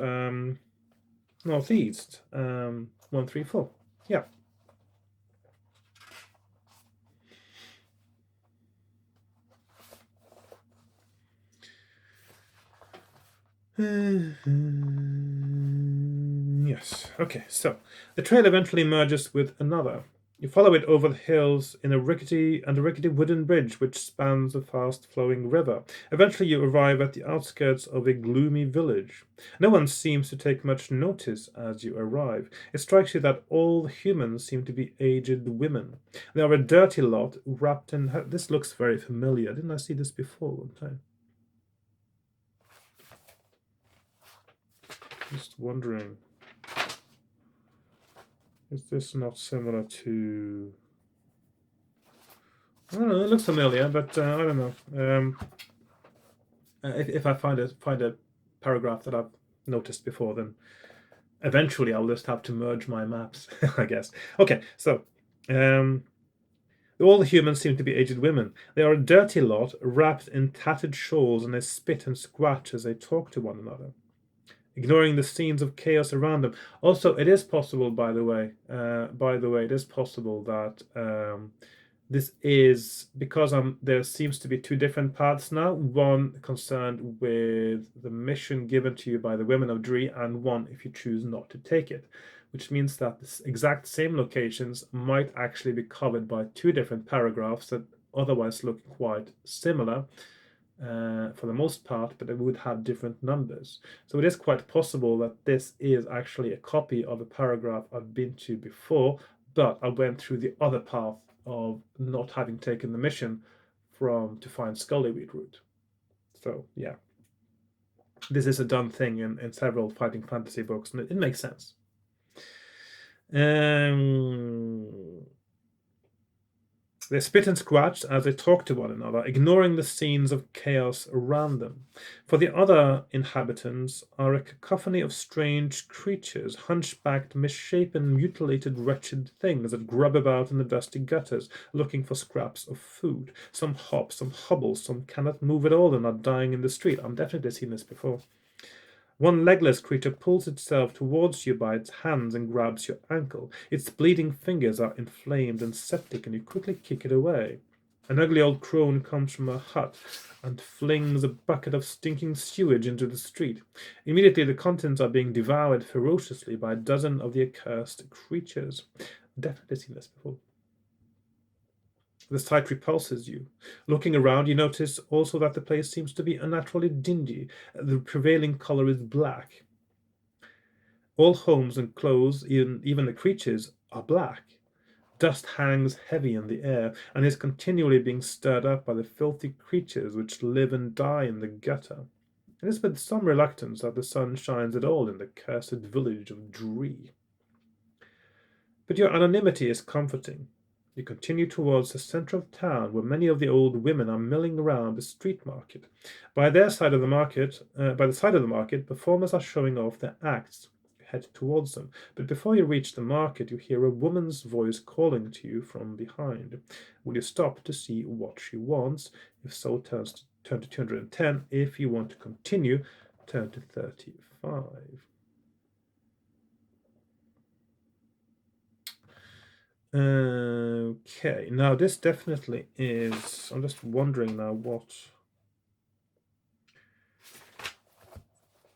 Speaker 1: Northeast. 134. Yeah. Yes. Okay, so the trail eventually merges with another. You follow it over the hills in a rickety wooden bridge which spans a fast-flowing river. Eventually you arrive at the outskirts of a gloomy village. No one seems to take much notice as you arrive. It strikes you that all the humans seem to be aged women. They are a dirty lot wrapped in... This looks very familiar. Didn't I see this before one time? Just wondering, is this not similar to... I don't know, it looks familiar, but I don't know. If I find a paragraph that I've noticed before, then eventually I'll just have to merge my maps, I guess. Okay, so all the humans seem to be aged women. They are a dirty lot, wrapped in tattered shawls, and they spit and scratch as they talk to one another, ignoring the scenes of chaos around them. Also, it is possible, by the way, it is possible that this is because there seems to be two different paths now. One concerned with the mission given to you by the women of Dree, and one if you choose not to take it, which means that the exact same locations might actually be covered by two different paragraphs that otherwise look quite similar. For the most part, but it would have different numbers. So it is quite possible that this is actually a copy of a paragraph I've been to before, but I went through the other path of not having taken the mission to find Scullyweed route. So yeah, this is a done thing in several fighting fantasy books, and it makes sense. They spit and scratch as they talk to one another, ignoring the scenes of chaos around them. For the other inhabitants are a cacophony of strange creatures, hunchbacked, misshapen, mutilated, wretched things that grub about in the dusty gutters, looking for scraps of food. Some hop, some hobble, some cannot move at all and are dying in the street. I've definitely seen this before. One legless creature pulls itself towards you by its hands and grabs your ankle. Its bleeding fingers are inflamed and septic, and you quickly kick it away. An ugly old crone comes from a hut and flings a bucket of stinking sewage into the street. Immediately, the contents are being devoured ferociously by a dozen of the accursed creatures. Definitely seen this before. The sight repulses you. Looking around, you notice also that the place seems to be unnaturally dingy. The prevailing color is black. All homes and clothes, even the creatures, are black. Dust hangs heavy in the air and is continually being stirred up by the filthy creatures which live and die in the gutter. It is with some reluctance that the sun shines at all in the cursed village of Dree. But your anonymity is comforting. You continue towards the center of town, where many of the old women are milling around the street market. By the side of the market, performers are showing off their acts. You head towards them, but before you reach the market, you hear a woman's voice calling to you from behind. Will you stop to see what she wants? If so, turn to 210. If you want to continue, turn to 35. Okay, now this definitely is. I'm just wondering now what.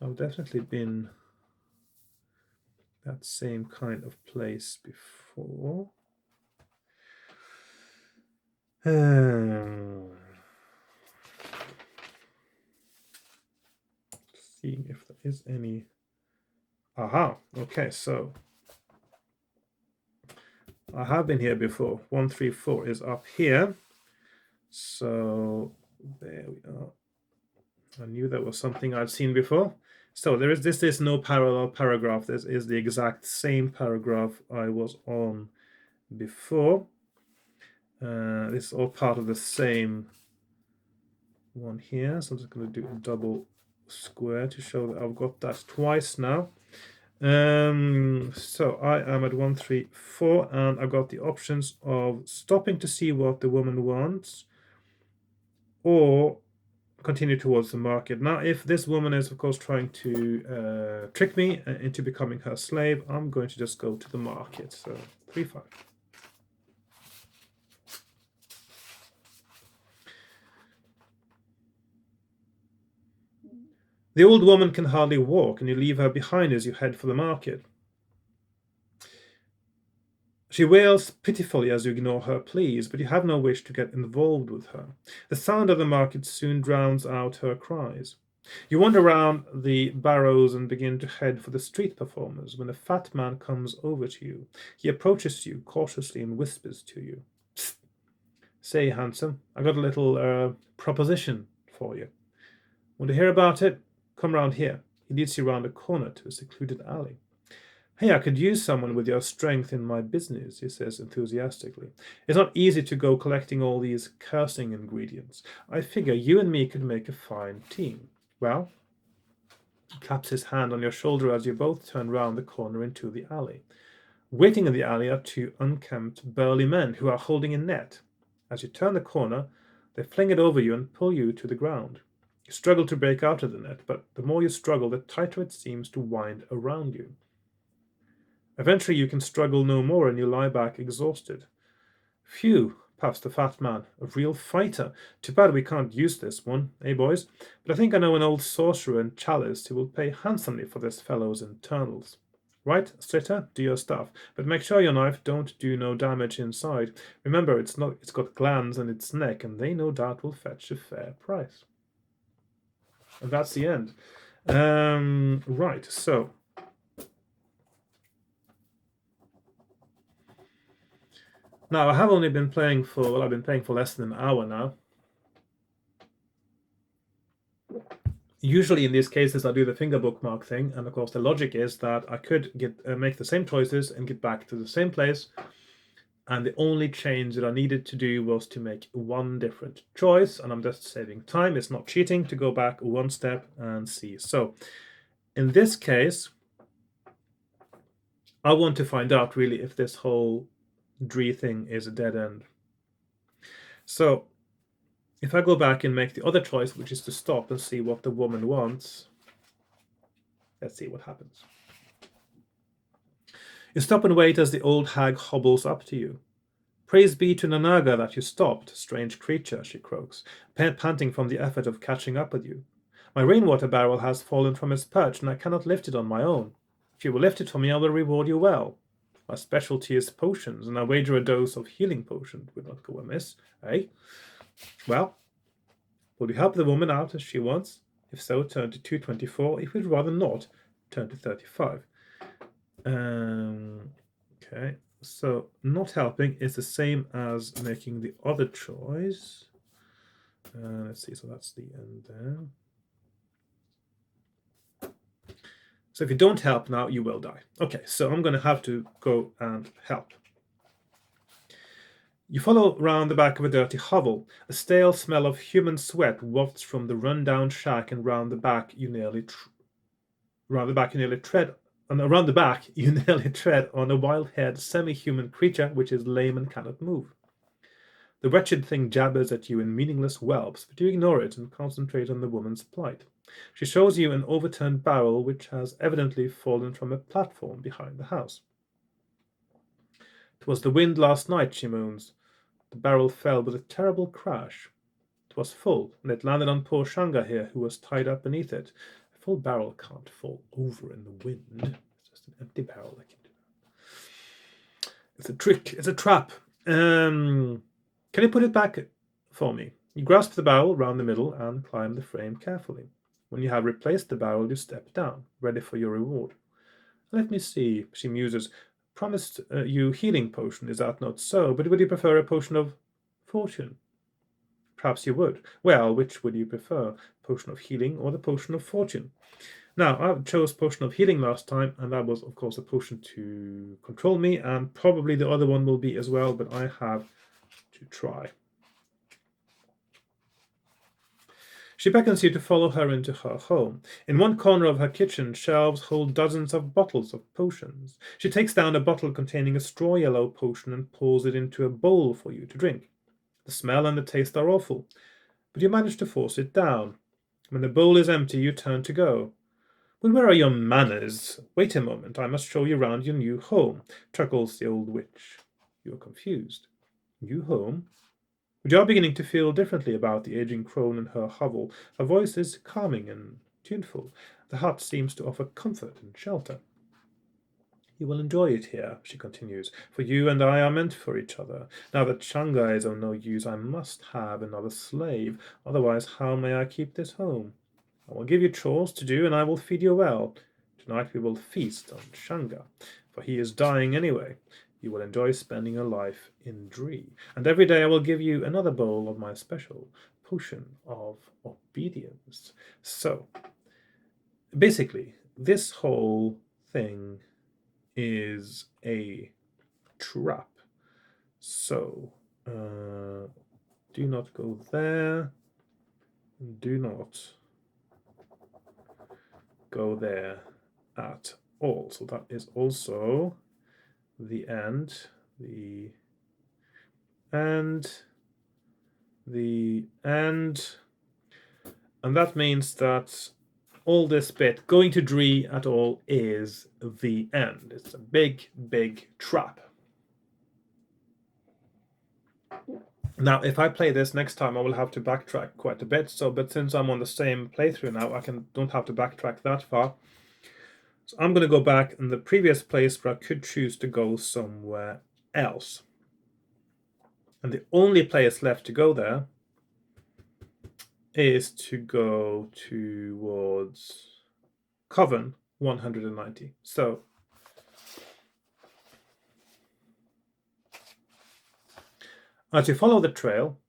Speaker 1: I've definitely been that same kind of place before. Seeing if there is any. Aha, okay, so I have been here before. 134 is up here. So there we are. I knew there was something I'd seen before. So this is no parallel paragraph. This is the exact same paragraph I was on before. This is all part of the same one here. So I'm just going to do a double square to show that I've got that twice now. So I am at 134, and I've got the options of stopping to see what the woman wants, or continue towards the market. Now, if this woman is, of course, trying to trick me into becoming her slave, I'm going to just go to the market. So 35. The old woman can hardly walk, and you leave her behind as you head for the market. She wails pitifully as you ignore her pleas, but you have no wish to get involved with her. The sound of the market soon drowns out her cries. You wander around the barrows and begin to head for the street performers when a fat man comes over to you. He approaches you cautiously and whispers to you. Psst. Say, handsome, I got a little proposition for you. Want to hear about it? Come round here. He leads you round a corner to a secluded alley. Hey, I could use someone with your strength in my business, he says enthusiastically. It's not easy to go collecting all these cursing ingredients. I figure you and me could make a fine team. Well, he claps his hand on your shoulder as you both turn round the corner into the alley. Waiting in the alley are two unkempt, burly men who are holding a net. As you turn the corner, they fling it over you and pull you to the ground. You struggle to break out of the net, but the more you struggle, the tighter it seems to wind around you. Eventually you can struggle no more and you lie back exhausted. Phew, puffs the fat man, a real fighter. Too bad we can't use this one, eh boys? But I think I know an old sorcerer in Chalice who will pay handsomely for this fellow's internals. Right, Stritter, do your stuff, but make sure your knife don't do no damage inside. Remember, it's got glands in its neck, and they no doubt will fetch a fair price. And that's the end. Right, so now I have only been playing for, well, I've been playing for less than an hour now. Usually in these cases I do the finger bookmark thing, and of course the logic is that I could make the same choices and get back to the same place, and the only change that I needed to do was to make one different choice, and I'm just saving time. It's not cheating to go back one step and see. So in this case I want to find out really if this whole Dree thing is a dead end. So if I go back and make the other choice, which is to stop and see what the woman wants, let's see what happens. You stop and wait as the old hag hobbles up to you. Praise be to Nanaga that you stopped, strange creature, she croaks, panting from the effort of catching up with you. My rainwater barrel has fallen from its perch, and I cannot lift it on my own. If you will lift it for me, I will reward you well. My specialty is potions, and I wager a dose of healing potion would not go amiss, eh? Well, will you help the woman out as she wants? If so, turn to 224. If you'd rather not, turn to 35. Okay, so not helping is the same as making the other choice. Let's see, so that's the end there. So if you don't help now, you will die. Okay, so I'm going to have to go and help. You follow round the back of a dirty hovel. A stale smell of human sweat wafts from the run-down shack, and round the back you nearly tread on a wild-haired semi-human creature which is lame and cannot move. The wretched thing jabbers at you in meaningless whelps, but you ignore it and concentrate on the woman's plight. She shows you an overturned barrel which has evidently fallen from a platform behind the house. "'Twas the wind last night," she moans. "The barrel fell with a terrible crash. It was full, and it landed on poor Shanga here, who was tied up beneath it. A full barrel can't fall over in the wind. It's just an empty barrel that can do that. It's a trick. It's a trap. Can you put it back for me?" You grasp the barrel round the middle and climb the frame carefully. When you have replaced the barrel, you step down, ready for your reward. "Let me see," she muses. "Promised you healing potion, is that not so? But would you prefer a potion of fortune?" "Perhaps you would. Well, which would you prefer, potion of healing or the potion of fortune?" Now, I chose potion of healing last time, and that was, of course, a potion to control me, and probably the other one will be as well, but I have to try. She beckons you to follow her into her home. In one corner of her kitchen, shelves hold dozens of bottles of potions. She takes down a bottle containing a straw yellow potion and pours it into a bowl for you to drink. The smell and the taste are awful, but you manage to force it down. When the bowl is empty, you turn to go. "But where are your manners? Wait a moment, I must show you round your new home," chuckles the old witch. You are confused. New home? But you are beginning to feel differently about the aging crone in her hovel. Her voice is calming and tuneful. The hut seems to offer comfort and shelter. "You will enjoy it here," she continues, "for you and I are meant for each other. Now that Shanga is of no use, I must have another slave. Otherwise, how may I keep this home? I will give you chores to do, and I will feed you well. Tonight we will feast on Shanga, for he is dying anyway. You will enjoy spending your life in Dree, and every day I will give you another bowl of my special potion of obedience." So, basically, this whole thing is a trap. So, do not go there. Do not go there at all. So that is also the end, the end, the end. And that means that all this bit, going to Dree at all, is the end. It's a big, big trap. Now, if I play this next time, I will have to backtrack quite a bit. But since I'm on the same playthrough now, I don't have to backtrack that far. So I'm going to go back in the previous place where I could choose to go somewhere else. And the only place left to go there is to go towards Coven 190. So as you follow the trail,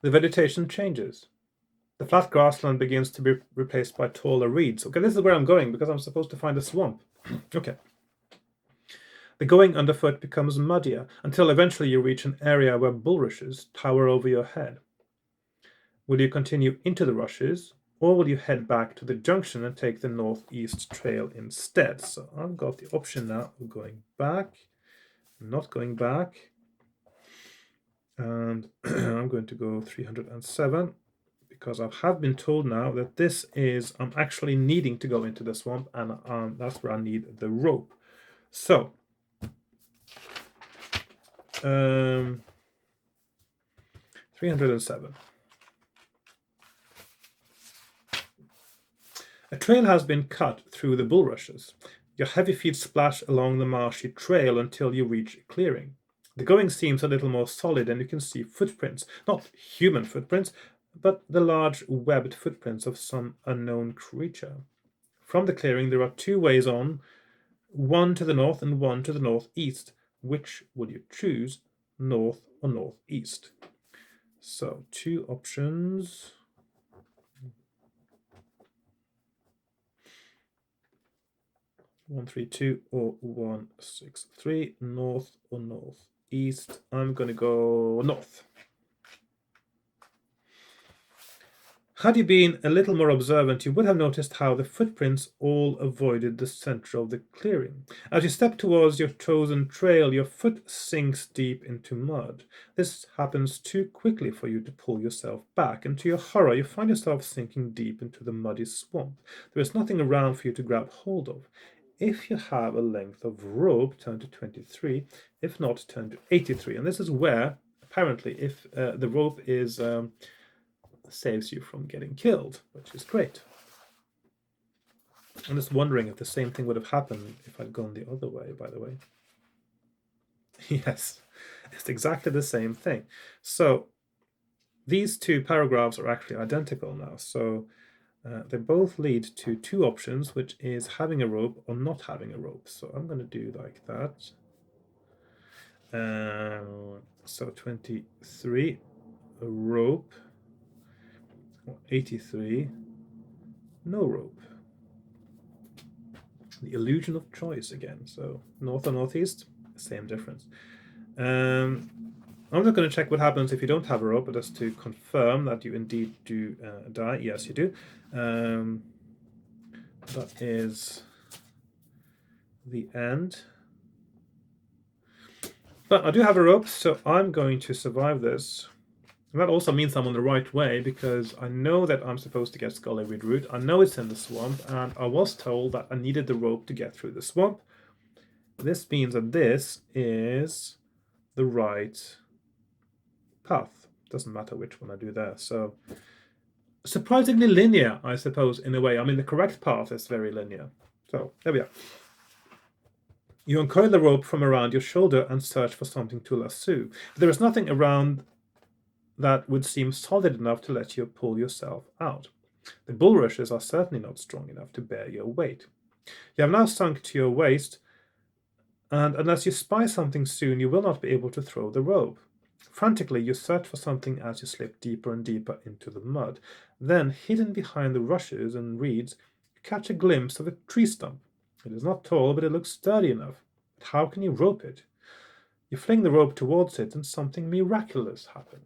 Speaker 1: the vegetation changes. The flat grassland begins to be replaced by taller reeds. Okay, this is where I'm going because I'm supposed to find a swamp. Okay. The going underfoot becomes muddier until eventually you reach an area where bulrushes tower over your head. Will you continue into the rushes, or will you head back to the junction and take the northeast trail instead? So I've got the option now of going back, not going back, and I'm going to go 307 because I have been told now that this is, I'm actually needing to go into the swamp, and that's where I need the rope. So, 307. A trail has been cut through the bulrushes. Your heavy feet splash along the marshy trail until you reach a clearing. The going seems a little more solid, and you can see footprints, not human footprints, but the large webbed footprints of some unknown creature. From the clearing there are two ways on, one to the north and one to the northeast. Which would you choose, north or northeast? So, two options. 132 or 163, north or northeast. I'm going to go north. Had you been a little more observant, you would have noticed how the footprints all avoided the center of the clearing. As you step towards your chosen trail, your foot sinks deep into mud. This happens too quickly for you to pull yourself back, and to your horror, you find yourself sinking deep into the muddy swamp. There is nothing around for you to grab hold of. If you have a length of rope, turn to 23. If not, turn to 83. And this is where, apparently, if the rope is... saves you from getting killed, which is great. I'm just wondering if the same thing would have happened if I'd gone the other way, by the way. Yes, it's exactly the same thing. So these two paragraphs are actually identical now. So they both lead to two options, which is having a rope or not having a rope. So I'm going to do like that. So 23, a rope. 83, no rope. The illusion of choice again. So north or northeast, same difference. I'm not going to check what happens if you don't have a rope, but just to confirm that you indeed do die. Yes, you do. That is the end. But I do have a rope, so I'm going to survive this. And that also means I'm on the right way, because I know that I'm supposed to get Scullyweed Root. I know it's in the swamp, and I was told that I needed the rope to get through the swamp. This means that this is the right path. Doesn't matter which one I do there. So surprisingly linear, I suppose, in a way. I mean, the correct path is very linear. So there we are. You uncoil the rope from around your shoulder and search for something to lasso. There is nothing around that would seem solid enough to let you pull yourself out. The bulrushes are certainly not strong enough to bear your weight. You have now sunk to your waist, and unless you spy something soon, you will not be able to throw the rope. Frantically, you search for something as you slip deeper and deeper into the mud. Then, hidden behind the rushes and reeds, you catch a glimpse of a tree stump. It is not tall, but it looks sturdy enough. But how can you rope it? You fling the rope towards it, and something miraculous happens.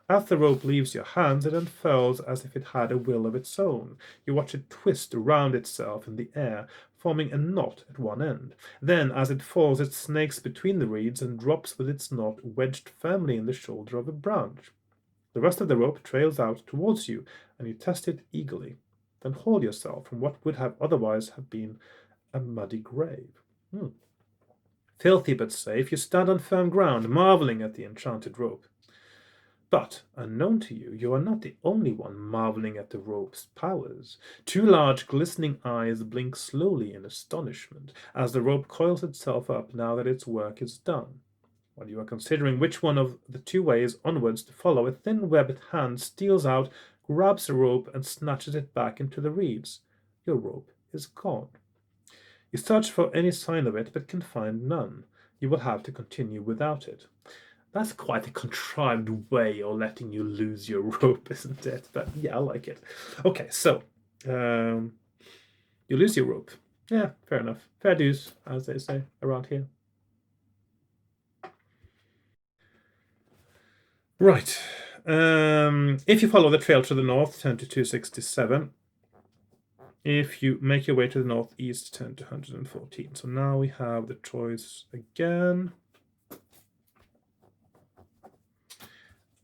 Speaker 1: As the rope leaves your hands, it unfurls as if it had a will of its own. You watch it twist around itself in the air, forming a knot at one end. Then, as it falls, it snakes between the reeds and drops with its knot wedged firmly in the shoulder of a branch. The rest of the rope trails out towards you, and you test it eagerly. Then haul yourself from what would have otherwise have been a muddy grave. Filthy but safe, you stand on firm ground, marveling at the enchanted rope. But, unknown to you, you are not the only one marveling at the rope's powers. Two large, glistening eyes blink slowly in astonishment as the rope coils itself up now that its work is done. While you are considering which one of the two ways onwards to follow, a thin webbed hand steals out, grabs the rope, and snatches it back into the reeds. Your rope is gone. You search for any sign of it, but can find none. You will have to continue without it. That's quite a contrived way of letting you lose your rope, isn't it? But yeah, I like it. Okay, so you lose your rope. Yeah, fair enough. Fair dues, as they say around here. Right. If you follow the trail to the north, turn to 267. If you make your way to the northeast, turn to 114. So now we have the choice again.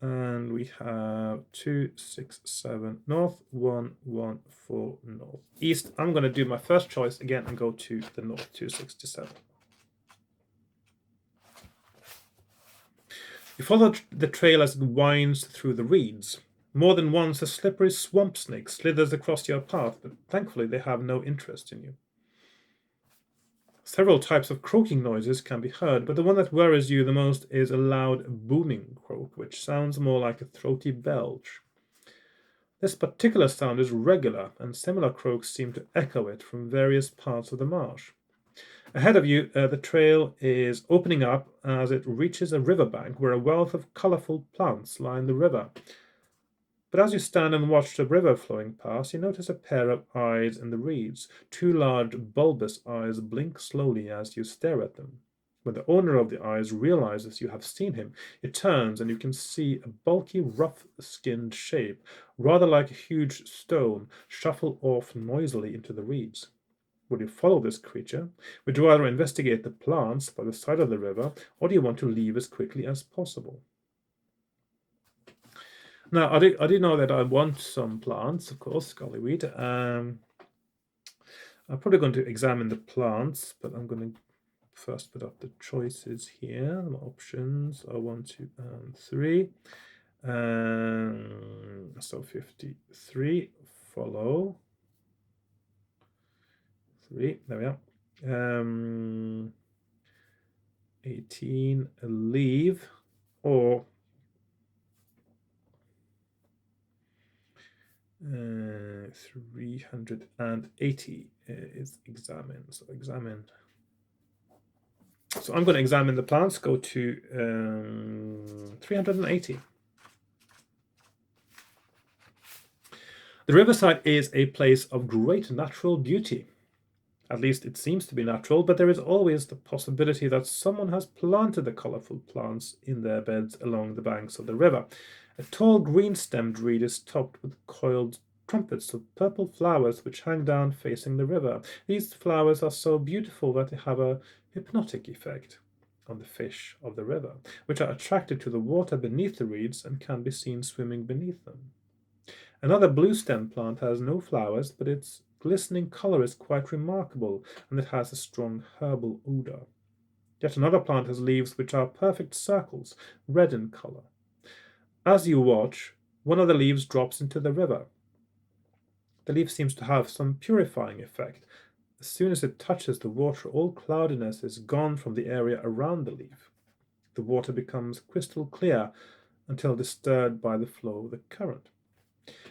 Speaker 1: And we have 267 north, 114 north east. I'm going to do my first choice again and go to the north 267. You follow the trail as it winds through the reeds. More than once a slippery swamp snake slithers across your path, but thankfully they have no interest in you. Several types of croaking noises can be heard, but the one that worries you the most is a loud booming croak, which sounds more like a throaty belch. This particular sound is regular, and similar croaks seem to echo it from various parts of the marsh. Ahead of you, the trail is opening up as it reaches a riverbank where a wealth of colorful plants line the river. But as you stand and watch the river flowing past, you notice a pair of eyes in the reeds. Two large, bulbous eyes blink slowly as you stare at them. When the owner of the eyes realizes you have seen him, it turns and you can see a bulky, rough-skinned shape, rather like a huge stone, shuffle off noisily into the reeds. Would you follow this creature? Would you rather investigate the plants by the side of the river, or do you want to leave as quickly as possible? Now, I did know that I want some plants, of course, scullyweed. I'm probably going to examine the plants, but I'm going to first put up the choices here, the options are 1, 2, and 3. So 53, follow. 3, there we are. 18, leave, or 380 is examine. So examine. So I'm going to examine the plants, go to 380. The riverside is a place of great natural beauty. At least it seems to be natural, but there is always the possibility that someone has planted the colorful plants in their beds along the banks of the river. A tall green-stemmed reed is topped with coiled trumpets of purple flowers which hang down facing the river. These flowers are so beautiful that they have a hypnotic effect on the fish of the river, which are attracted to the water beneath the reeds and can be seen swimming beneath them. Another blue-stem plant has no flowers, but its glistening color is quite remarkable, and it has a strong herbal odor. Yet another plant has leaves which are perfect circles, red in color. As you watch, one of the leaves drops into the river. The leaf seems to have some purifying effect. As soon as it touches the water, all cloudiness is gone from the area around the leaf. The water becomes crystal clear until disturbed by the flow of the current.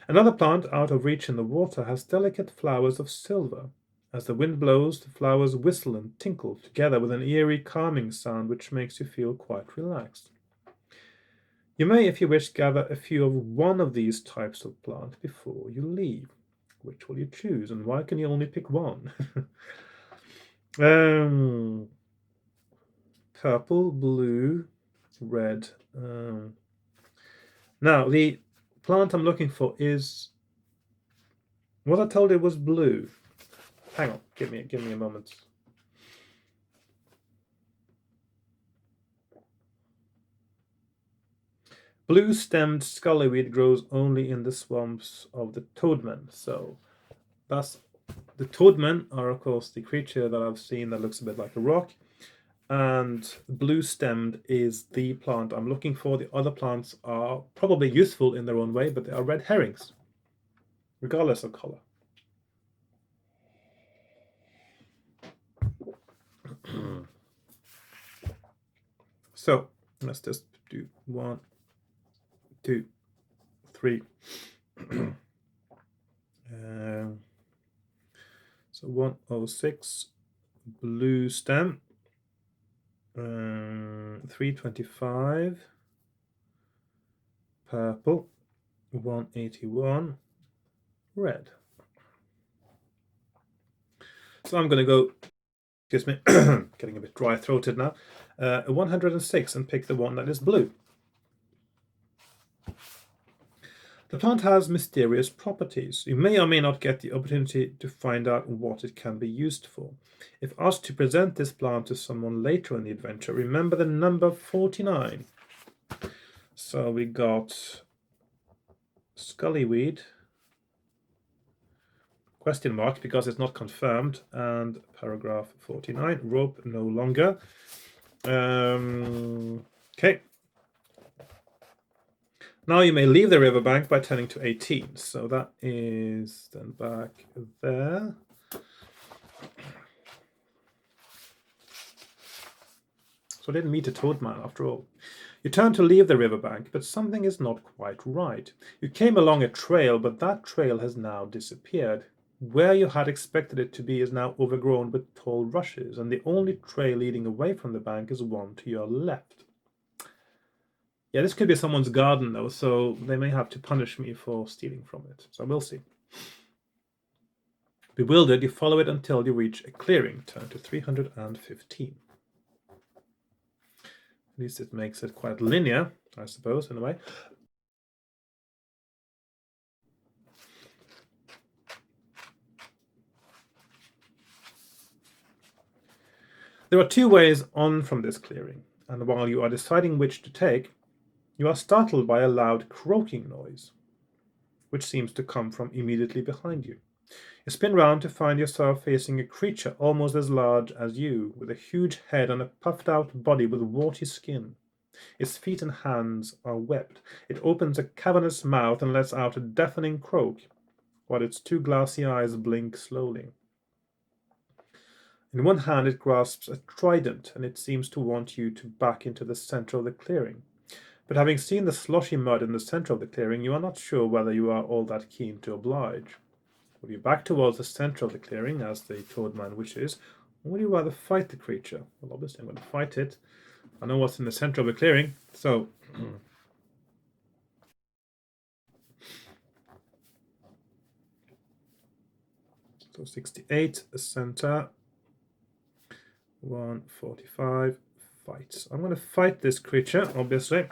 Speaker 1: Another plant out of reach in the water has delicate flowers of silver. As the wind blows, the flowers whistle and tinkle together with an eerie, calming sound which makes you feel quite relaxed. You may, if you wish, gather a few of one of these types of plant before you leave. Which will you choose, and why can you only pick one? Purple, blue, red. Now, the plant I'm looking for is what I told you was blue. Hang on, give me a moment. Blue-stemmed scullyweed grows only in the swamps of the toadmen. So that's the toadmen are, of course, the creature that I've seen that looks a bit like a rock. And blue-stemmed is the plant I'm looking for. The other plants are probably useful in their own way, but they are red herrings, regardless of color. So let's just do 1, 2, 3. So 106, blue stem, 325, purple, 181, red. So I'm going to go, excuse me, getting a bit dry-throated now, 106 and pick the one that is blue. The plant has mysterious properties. You may or may not get the opportunity to find out what it can be used for. If asked to present this plant to someone later in the adventure, remember the number 49. So we got scullyweed, question mark because it's not confirmed, and paragraph 49, rope no longer. Okay. Now you may leave the riverbank by turning to 18. So that is then back there. So I didn't meet a toadman after all. You turn to leave the riverbank, but something is not quite right. You came along a trail, but that trail has now disappeared. Where you had expected it to be is now overgrown with tall rushes, and the only trail leading away from the bank is one to your left. Yeah, this could be someone's garden, though, so they may have to punish me for stealing from it. So we'll see. Bewildered, you follow it until you reach a clearing. Turn to 315. At least it makes it quite linear, I suppose, in a way. There are two ways on from this clearing, and while you are deciding which to take, you are startled by a loud croaking noise, which seems to come from immediately behind you. You spin round to find yourself facing a creature almost as large as you, with a huge head and a puffed-out body with warty skin. Its feet and hands are webbed. It opens a cavernous mouth and lets out a deafening croak, while its two glassy eyes blink slowly. In one hand it grasps a trident, and it seems to want you to back into the center of the clearing. But having seen the sloshy mud in the center of the clearing, you are not sure whether you are all that keen to oblige. Will you back towards the center of the clearing, as the Toadman wishes, or would you rather fight the creature? Well, obviously I'm going to fight it. I know what's in the center of the clearing, so... So 68, the center. 145, fight. I'm going to fight this creature, obviously.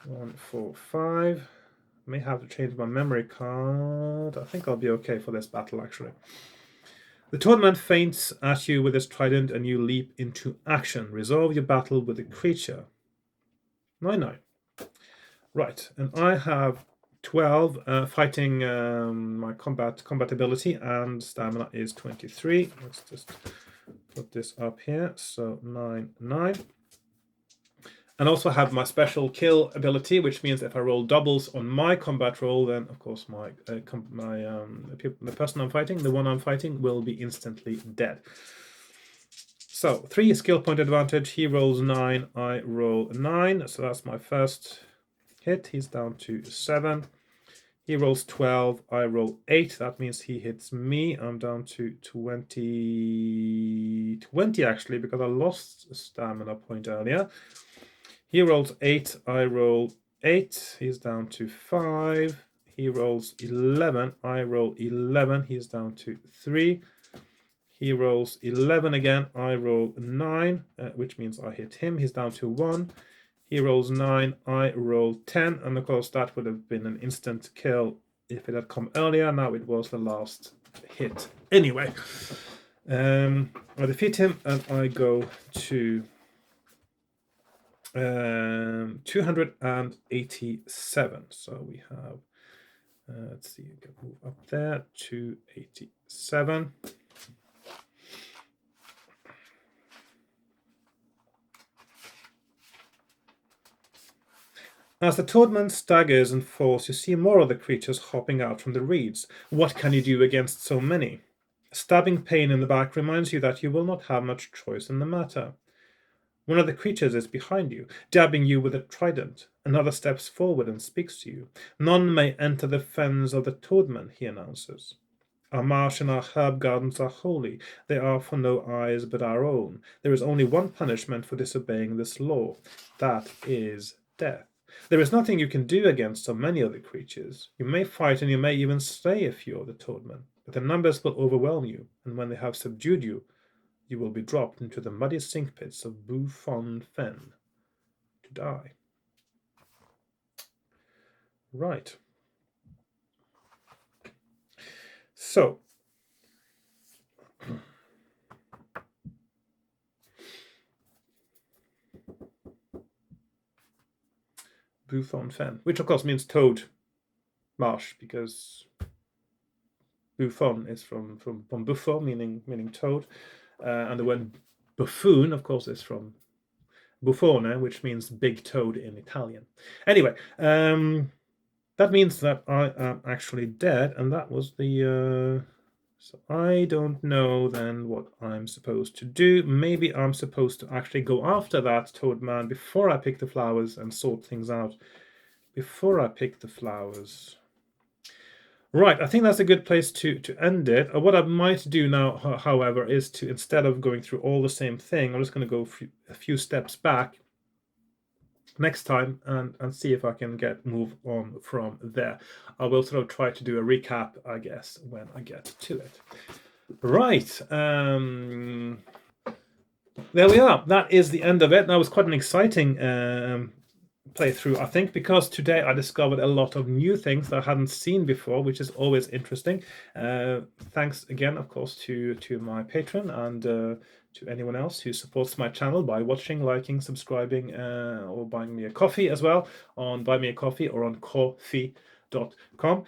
Speaker 1: 145. May have to change my memory card. I think I'll be okay for this battle, actually. The Toadman feints at you with his trident, and you leap into action. Resolve your battle with the creature. 9-9. Right, and I have 12 fighting. My combatability and stamina is 23. Let's just put this up here. So 9-9. And also have my special kill ability, which means if I roll doubles on my combat roll, then of course the person I'm fighting, the one I'm fighting, will be instantly dead. So 3 skill point advantage. He rolls 9, I roll 9. So that's my first hit. He's down to 7. He rolls 12, I roll 8. That means he hits me. I'm down to 20 actually, because I lost a stamina point earlier. He rolls 8, I roll 8. He's down to 5. He rolls 11, I roll 11. He's down to 3. He rolls 11 again, I roll 9, which means I hit him. He's down to 1. He rolls 9, I roll 10, and of course that would have been an instant kill if it had come earlier. Now it was the last hit. Anyway, I defeat him, and I go to 287. So we have, let's see, you can move up there, 287. As the Toadman staggers and falls, you see more of the creatures hopping out from the reeds. What can you do against so many? A stabbing pain in the back reminds you that you will not have much choice in the matter. One of the creatures is behind you, dabbing you with a trident. Another steps forward and speaks to you. None may enter the fens of the Toadman, he announces. Our marsh and our herb gardens are holy. They are for no eyes but our own. There is only one punishment for disobeying this law. That is death. There is nothing you can do against so many of the creatures. You may fight and you may even slay a few of the Toadmen, but their numbers will overwhelm you, and when they have subdued you, you will be dropped into the muddy sink pits of Bufon Fen to die. Right. So, Bufon Fen, which of course means toad marsh, because Bufon is from buffo, meaning toad, and the word buffoon, of course, is from buffone, which means big toad in Italian. Anyway, that means that I am actually dead, and that was the... so I don't know then what I'm supposed to do. Maybe I'm supposed to actually go after that Toadman before I pick the flowers and sort things out before I pick the flowers. Right, I think that's a good place to end it. What I might do now, however, is to, instead of going through all the same thing, I'm just going to go a few steps back next time and see if I can move on from there. I will sort of try to do a recap, I guess, when I get to it. Right. There we are. That is the end of it. That was quite an exciting playthrough, I think, because today I discovered a lot of new things that I hadn't seen before, which is always interesting. Thanks again, of course, to my patron and to anyone else who supports my channel by watching, liking, subscribing, or buying me a coffee as well on Buy Me a Coffee or on ko-fi.com.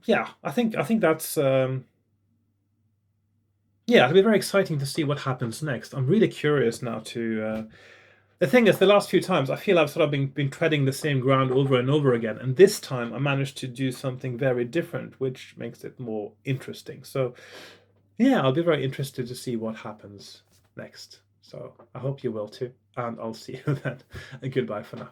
Speaker 1: Yeah, I think that's yeah, it'll be very exciting to see what happens next. I'm really curious now to. The thing is, the last few times I feel I've sort of been treading the same ground over and over again, and this time I managed to do something very different, which makes it more interesting. So, yeah, I'll be very interested to see what happens next. So I hope you will too, and I'll see you then. Goodbye for now.